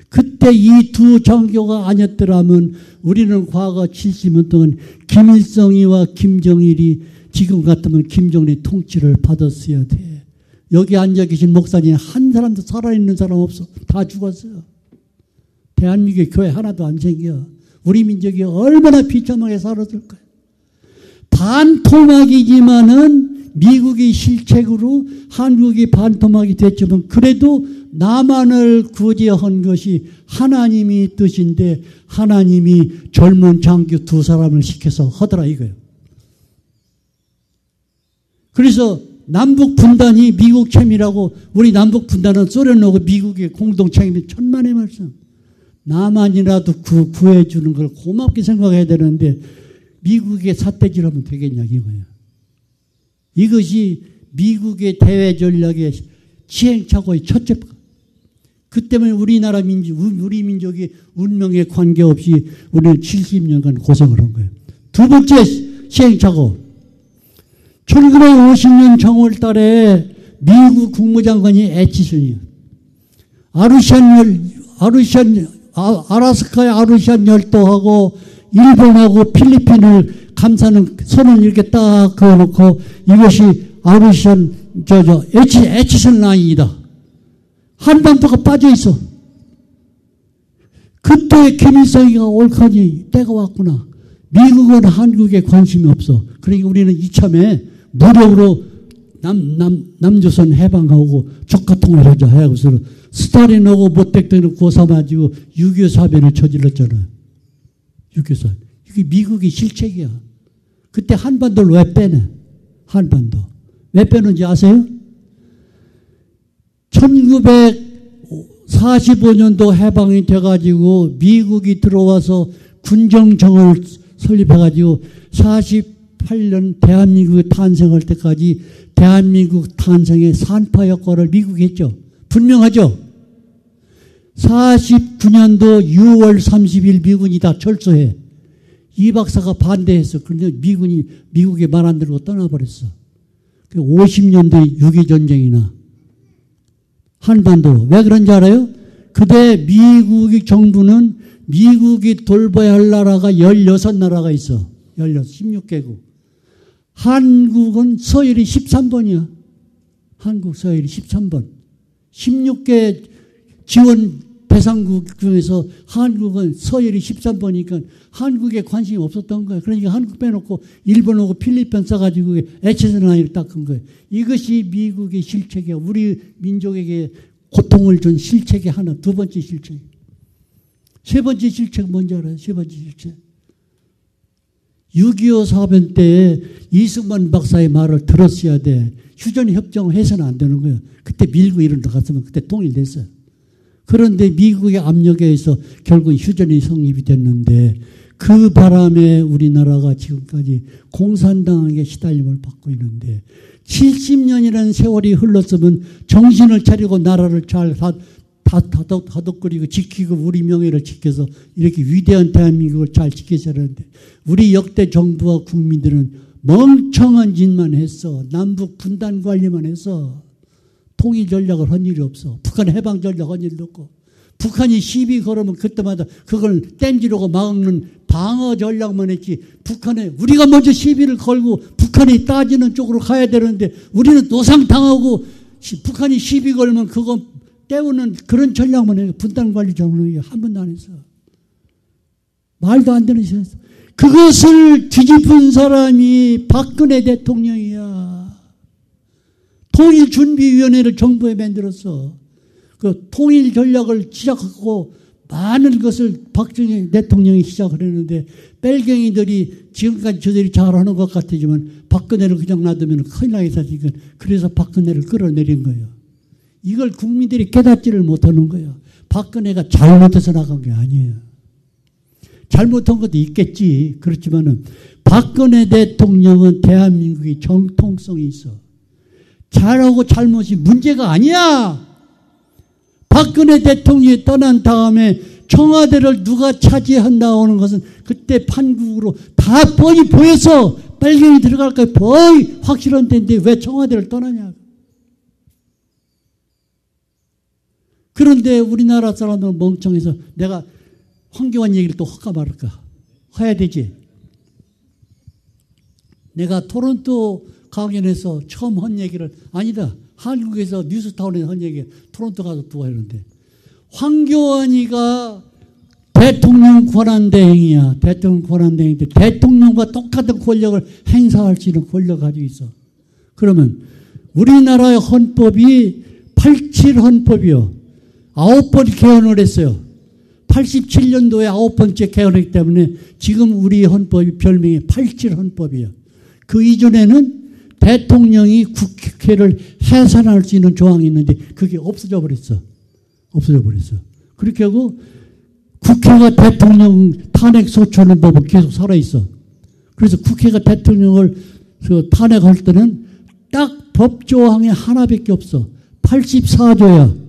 Speaker 1: 그때 이 두 장교가 아니었더라면 우리는 과거 70년 동안 김일성이와 김정일이 지금 같으면 김정일의 통치를 받았어야 돼. 여기 앉아 계신 목사님 한 사람도 살아있는 사람 없어. 다 죽었어요. 대한민국의 교회 하나도 안 생겨. 우리 민족이 얼마나 비참하게 살았을까요? 반토막이지만은 미국이 실책으로 한국이 반토막이 됐지만 그래도 남한을 구제한 것이 하나님이 뜻인데 하나님이 젊은 장교 두 사람을 시켜서 하더라 이거예요. 그래서 남북 분단이 미국 책임이라고 우리 남북 분단은 소련하고 미국의 공동 책임이 천만의 말씀. 남한이라도 구해주는 걸 고맙게 생각해야 되는데 미국의 삿대질하면 되겠냐 이거예요. 이것이 미국의 대외 전략의 시행착오의 첫째. 그 때문에 우리나라 우리 민족이 운명에 관계없이 우리는 70년간 고생을 한 거예요. 두 번째 시행착오. 1950년 정월 달에 미국 국무장관이 애치슨이에요. 아라스카의 아루시안 열도하고 일본하고 필리핀을 감싸는 선을 이렇게 딱 그어놓고 이것이 아루시안 애치슨 라인이다. 한반도가 빠져있어. 그때 김일성이가 옳거니 때가 왔구나. 미국은 한국에 관심이 없어. 그러니까 우리는 이참에 무력으로 남조선 해방하고 적화통일하자 해서 스탈린하고 모택되는 고삼아지고 6.25 사변을 저질렀잖아요. 6.25 사변. 이게 미국이 실책이야. 그때 한반도를 왜 빼내? 한반도. 왜 빼는지 아세요? 1945년도 해방이 돼가지고 미국이 들어와서 군정정을 설립해가지고 48년 대한민국이 탄생할 때까지 대한민국 탄생의 산파 역할을 미국이 했죠. 분명하죠. 49년도 6월 30일 미군이 다 철수해. 이 박사가 반대했어. 그런데 미국이 말 안 들고 떠나버렸어. 50년대 6.25전쟁이나 한반도. 왜 그런지 알아요? 그때 미국의 정부는 미국이 돌봐야 할 나라가 16나라가 있어. 16개국. 한국은 서열이 13번이야. 한국 서열이 13번. 16개 지원 대상국 중에서 한국은 서열이 13번이니까 한국에 관심이 없었던 거예요. 그러니까 한국 빼놓고 일본하고 필리핀 써가지고 애치슨 라인을 닦은 거예요. 이것이 미국의 실책이야. 우리 민족에게 고통을 준 실책의 하나. 두 번째 실책. 세 번째 실책 뭔지 알아요? 세 번째 실책. 6.25 사변 때 이승만 박사의 말을 들었어야 돼. 휴전협정을 해서는 안 되는 거예요. 그때 밀고 이런 데 갔으면 그때 통일됐어요. 그런데 미국의 압력에 의해서 결국 휴전이 성립이 됐는데 그 바람에 우리나라가 지금까지 공산당에게 시달림을 받고 있는데 70년이라는 세월이 흘렀으면 정신을 차리고 나라를 잘 다독거리고 지키고 우리 명예를 지켜서 이렇게 위대한 대한민국을 잘 지켜야 하는데 우리 역대 정부와 국민들은 멍청한 짓만 했어. 남북 분단 관리만 했어. 통일 전략을 한 일이 없어. 북한 해방 전략 한 일도 없고. 북한이 시비 걸으면 그때마다 그걸 땜지르고 막는 방어 전략만 했지. 북한에 우리가 먼저 시비를 걸고 북한이 따지는 쪽으로 가야 되는데 우리는 노상당하고 북한이 시비 걸면 그거 때우는 그런 전략만 해요. 분단 관리 전략을 한 번도 안 했어. 말도 안 되는 짓 했어. 그것을 뒤집은 사람이 박근혜 대통령이야. 통일준비위원회를 정부에 만들었어. 그 통일 전략을 시작하고 많은 것을 박정희 대통령이 시작을 했는데 뺄갱이들이 지금까지 저들이 잘하는 것 같지만 박근혜를 그냥 놔두면 큰일 나게 사니까 그래서 박근혜를 끌어내린 거예요. 이걸 국민들이 깨닫지를 못하는 거예요. 박근혜가 잘못해서 나간 게 아니에요. 잘못한 것도 있겠지. 그렇지만은 박근혜 대통령은 대한민국이 정통성이 있어. 잘하고 잘못이 문제가 아니야. 박근혜 대통령이 떠난 다음에 청와대를 누가 차지한다고 하는 것은 그때 판국으로 다 뻔히 보여서 빨갱이 들어갈까 뻔히 확실한 데인데 왜 청와대를 떠나냐. 그런데 우리나라 사람들은 멍청해서 내가 황교안 얘기를 또 할까 말까 해야 되지. 내가 토론토 강연에서 처음 한 얘기를 아니다. 한국에서 뉴스타운에서 한 얘기 토론토 가서 또 하는데 황교안이가 대통령 권한대행이야. 대통령 권한대행인데 대통령과 똑같은 권력을 행사할 수 있는 권력을 가지고 있어. 그러면 우리나라의 헌법이 87헌법이요. 9번 개헌을 했어요. 87년도에 9번째 개헌했기 때문에 지금 우리 헌법이 별명이 87헌법이에요. 그 이전에는 대통령이 국회를 해산할 수 있는 조항이 있는데 그게 없어져 버렸어. 없어져 버렸어. 그렇게 하고 국회가 대통령 탄핵 소추하는 법은 계속 살아있어. 그래서 국회가 대통령을 탄핵할 때는 딱 법조항이 하나밖에 없어. 84조야.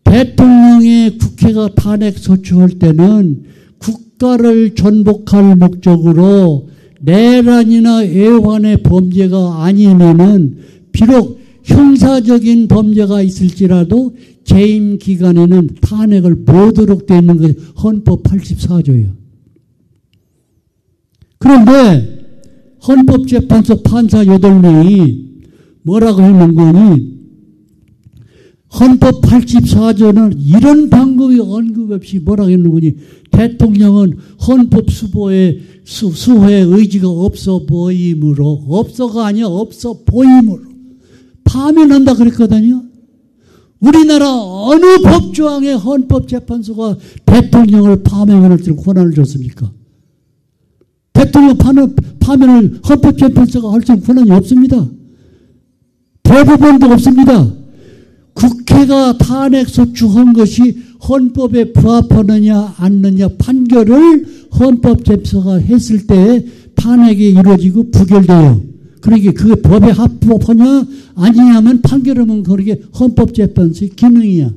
Speaker 1: 대통령의 국회가 탄핵 소추할 때는 국가를 전복할 목적으로 내란이나 애환의 범죄가 아니면은 비록 형사적인 범죄가 있을지라도 재임 기간에는 탄핵을 못하도록 되어 있는 게 헌법 84조예요. 그런데 헌법재판소 판사 8명이 뭐라고 해놓은 거니 헌법 84조는 이런 방법이 언급 없이 뭐라고 했는 거니 대통령은 헌법 수호의 의지가 없어 보임으로 없어가 아니야 없어 보임으로 파면한다 그랬거든요. 우리나라 어느 법조항에 헌법재판소가 대통령을 파면할 수 있는 권한을 줬습니까? 대통령 파면을 헌법재판소가 할 수 있는 권한이 없습니다. 대법원도 없습니다. 국회가 탄핵 소추한 것이 헌법에 부합하느냐 않느냐 판결을 헌법재판소가 했을 때 탄핵이 이루어지고 부결돼요. 그러니까 그게 법에 합법하냐 아니냐면 판결하면 그게 헌법재판소의 기능이야.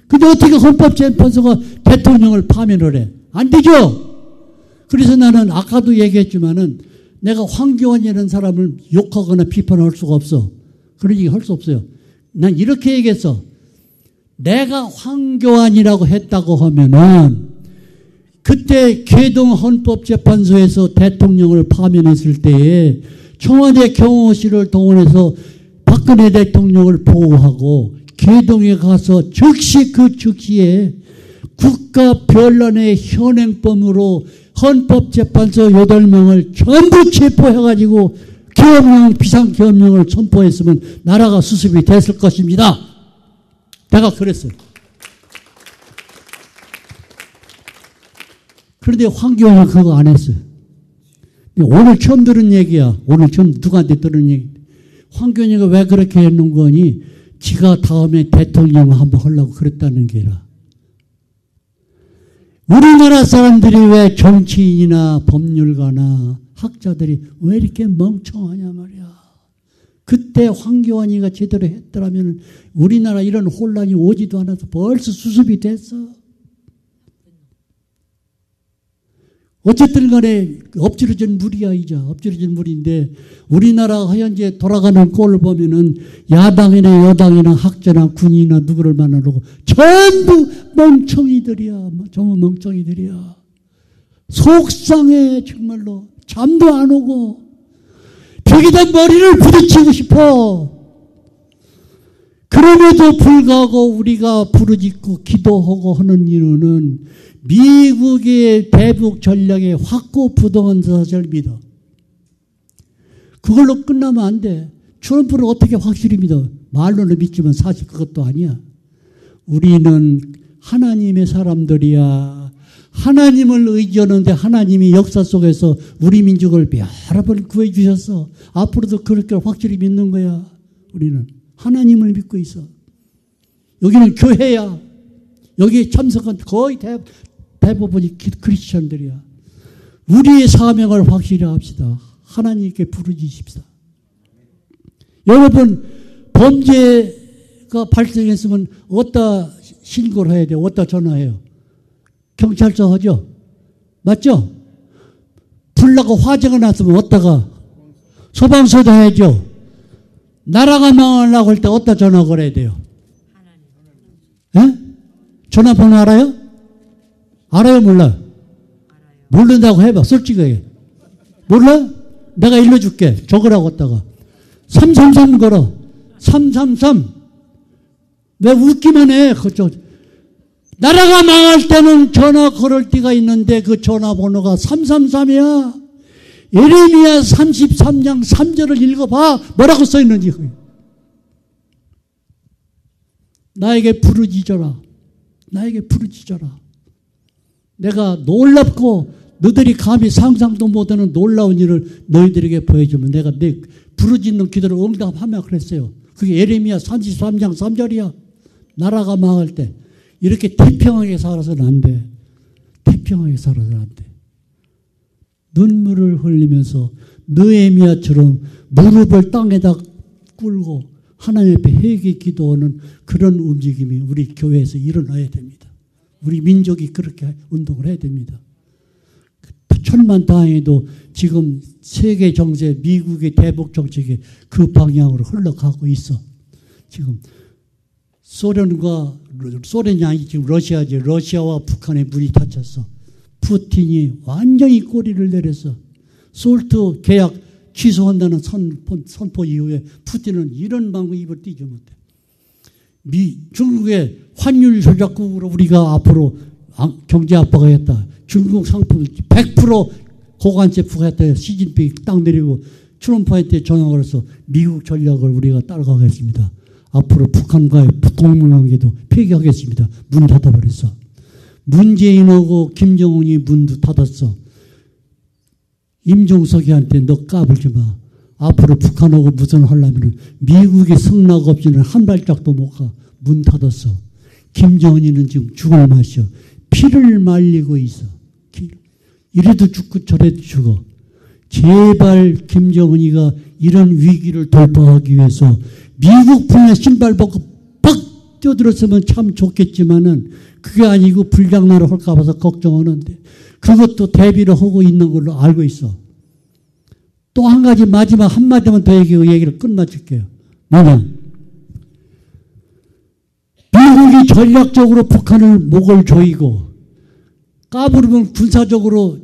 Speaker 1: 근데 어떻게 헌법재판소가 대통령을 파면을 해? 안 되죠. 그래서 나는 아까도 얘기했지만은 내가 황교안이라는 사람을 욕하거나 비판할 수가 없어. 그런 얘기 할 수 없어요. 난 이렇게 얘기했어. 내가 황교안이라고 했다고 하면은 그때 계동 헌법재판소에서 대통령을 파면했을 때에 청와대 경호실을 동원해서 박근혜 대통령을 보호하고 계동에 가서 즉시에 국가변란의 현행범으로 헌법재판소 8명을 전부 체포해가지고 계엄령, 비상계엄령을 선포했으면 나라가 수습이 됐을 것입니다. 내가 그랬어요. 그런데 황교안이 그거 안 했어요. 오늘 처음 들은 얘기야. 오늘 처음 누구한테 들은 얘기. 황교안이가 왜 그렇게 했는 거니? 지가 다음에 대통령 한번 하려고 그랬다는 게라. 우리나라 사람들이 왜 정치인이나 법률가나 학자들이 왜 이렇게 멍청하냐 말이야. 그때 황교안이가 제대로 했더라면 우리나라 이런 혼란이 오지도 않아서 벌써 수습이 됐어. 어쨌든 간에 엎질러진 물이야, 이제. 엎질러진 물인데 우리나라 현재 돌아가는 꼴을 보면은 야당이나 여당이나 학자나 군인이나 누구를 만나려고 전부 멍청이들이야. 정말 멍청이들이야. 속상해, 정말로. 잠도 안 오고 벽에다 머리를 부딪히고 싶어. 그럼에도 불구하고 우리가 부르짖고 기도하고 하는 이유는 미국의 대북 전략의 확고부동한 사실을 믿어. 그걸로 끝나면 안 돼. 트럼프를 어떻게 확실히 믿어? 말로는 믿지만 사실 그것도 아니야. 우리는 하나님의 사람들이야. 하나님을 의지하는데 하나님이 역사 속에서 우리 민족을 여러 번 구해주셨어. 앞으로도 그렇게 확실히 믿는 거야. 우리는 하나님을 믿고 있어. 여기는 교회야. 여기 참석한 거의 대부분이 크리스천들이야. 우리의 사명을 확실히 합시다. 하나님께 부르짖읍시다. 여러분, 범죄가 발생했으면 어디다 신고를 해야 돼요? 어디다 전화해요? 경찰서 하죠? 맞죠? 불나고 화재가 났으면 어디다가? 소방서도 해야죠. 나라가 망하려고 할 때 어디다 전화 걸어야 돼요? 예? 전화번호 알아요? 알아요? 몰라요? 모른다고 해봐. 솔직하게. 몰라? 내가 일러줄게. 적으라고 했다가. 333 걸어. 333. 왜 웃기만 해? 그쪽. 나라가 망할 때는 전화 걸을 때가 있는데 그 전화번호가 333이야. 예레미야 33장 3절을 읽어봐. 뭐라고 써있는지. 나에게 부르짖어라. 나에게 부르짖어라. 내가 놀랍고 너희들이 감히 상상도 못하는 놀라운 일을 너희들에게 보여주면 내가 내 부르짖는 기도를 응답하며 그랬어요. 그게 예레미야 33장 3절이야. 나라가 망할 때 이렇게 태평하게 살아서는 안 돼. 태평하게 살아서는 안 돼. 눈물을 흘리면서 느헤미야처럼 무릎을 땅에다 꿇고 하나님 앞에 회개 기도하는 그런 움직임이 우리 교회에서 일어나야 됩니다. 우리 민족이 그렇게 운동을 해야 됩니다. 천만다행히도 지금 세계 정세, 미국의 대북 정책이 그 방향으로 흘러가고 있어. 지금 소련이 아니지 지금 러시아지. 러시아와 북한의 문이 닫혔어. 푸틴이 완전히 꼬리를 내렸어. 솔트 계약 취소한다는 선포 이후에 푸틴은 이런 방구 입을 띄지 못해. 중국의 환율 조작국으로 우리가 앞으로 경제 압박을 했다. 중국 상품 100% 고관세 부과했다. 시진핑 딱 내리고 트럼프한테 전화 걸어서 미국 전략을 우리가 따라가겠습니다. 앞으로 북한과의 동맹관계도 폐기하겠습니다. 문 닫아버렸어. 문재인하고 김정은이 문도 닫았어. 임종석이한테 너 까불지 마. 앞으로 북한하고 무슨 하려면 미국의 승낙 없이는 한 발짝도 못 가. 문 닫았어. 김정은이는 지금 죽을 맛이야. 피를 말리고 있어. 이래도 죽고 저래도 죽어. 제발 김정은이가 이런 위기를 돌파하기 위해서 미국 품에 신발 벗고 팍 뛰어들었으면 참 좋겠지만은 그게 아니고 불장난을 할까 봐서 걱정하는데 그것도 대비를 하고 있는 걸로 알고 있어. 또 한 가지 마지막 한마디만 더 얘기하고 얘기를 끝마칠게요. 뭐냐? 미국이 전략적으로 북한을 목을 조이고 까부르면 군사적으로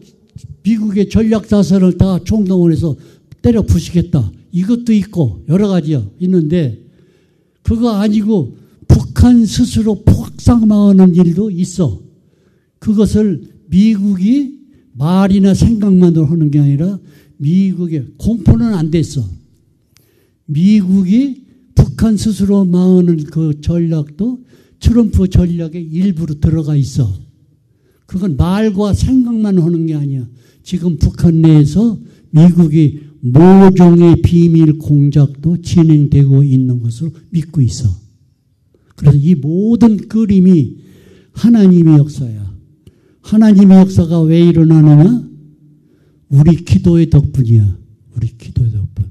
Speaker 1: 미국의 전략자산을 다 총동원해서 때려 부시겠다. 이것도 있고 여러 가지요. 있는데 그거 아니고 북한 스스로 폭삭망하는 일도 있어. 그것을 미국이 말이나 생각만으로 하는 게 아니라 미국의 공포는 안 됐어. 미국이 북한 스스로 망하는 그 전략도 트럼프 전략의 일부로 들어가 있어. 그건 말과 생각만 하는 게 아니야. 지금 북한 내에서 미국이 모종의 비밀 공작도 진행되고 있는 것으로 믿고 있어. 그래서 이 모든 그림이 하나님의 역사야. 하나님의 역사가 왜 일어나느냐? 우리 기도의 덕분이야. 우리 기도의 덕분.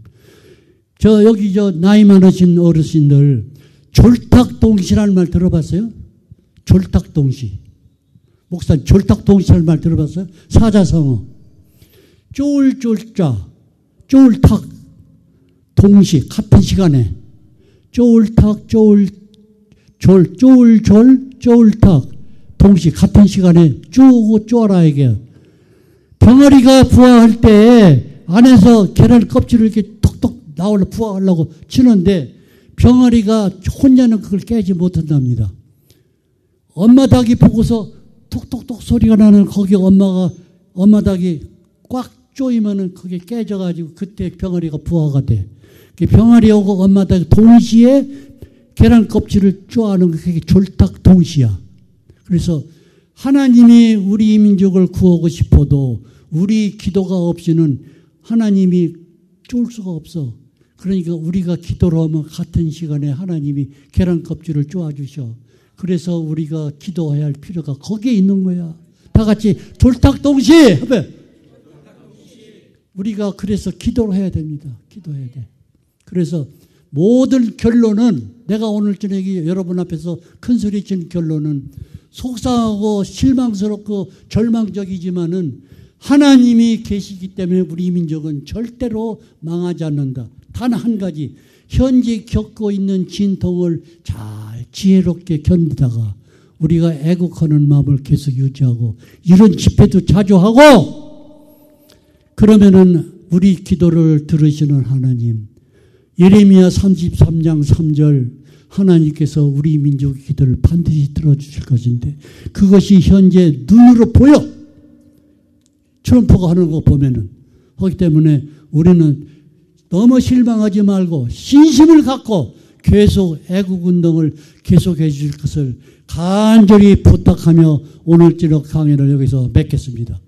Speaker 1: 여기 나이 많으신 어르신들 졸탁동시라는 말 들어봤어요? 졸탁동시. 목사님 졸탁동시라는 말 들어봤어요? 사자성어. 쫄쫄자, 쫄탁, 동시 같은 시간에 쫄탁, 쫄탁 동시 같은 시간에 쪼고 쪼아라 이게. 병아리가 부화할 때 안에서 계란 껍질을 이렇게 톡톡 나올라 부화하려고 치는데 병아리가 혼자는 그걸 깨지 못한답니다. 엄마 닭이 보고서 톡톡톡 소리가 나는 거기 엄마 닭이 꽉 조이면은 그게 깨져가지고 그때 병아리가 부화가 돼. 병아리하고 엄마 닭이 동시에 계란 껍질을 쪼아는 그게 졸탁 동시야. 그래서 하나님이 우리 민족을 구하고 싶어도 우리 기도가 없이는 하나님이 쫄 수가 없어. 그러니까 우리가 기도를 하면 같은 시간에 하나님이 계란 껍질을 쪼아주셔. 그래서 우리가 기도해야 할 필요가 거기에 있는 거야. 다 같이 졸탁동시! 우리가 그래서 기도를 해야 됩니다. 기도해야 돼. 그래서 모든 결론은 내가 오늘 저녁에 여러분 앞에서 큰 소리 친 결론은 속상하고 실망스럽고 절망적이지만은 하나님이 계시기 때문에 우리 민족은 절대로 망하지 않는다. 단 한 가지, 현재 겪고 있는 진통을 잘 지혜롭게 견디다가 우리가 애국하는 마음을 계속 유지하고 이런 집회도 자주 하고 그러면은 우리 기도를 들으시는 하나님, 예레미야 33장 3절 하나님께서 우리 민족의 기도를 반드시 들어주실 것인데 그것이 현재 눈으로 보여. 트럼프가 하는 거 보면은. 그렇기 때문에 우리는 너무 실망하지 말고 신심을 갖고 계속 애국운동을 계속해 주실 것을 간절히 부탁하며 오늘처럼 강연을 여기서 맺겠습니다.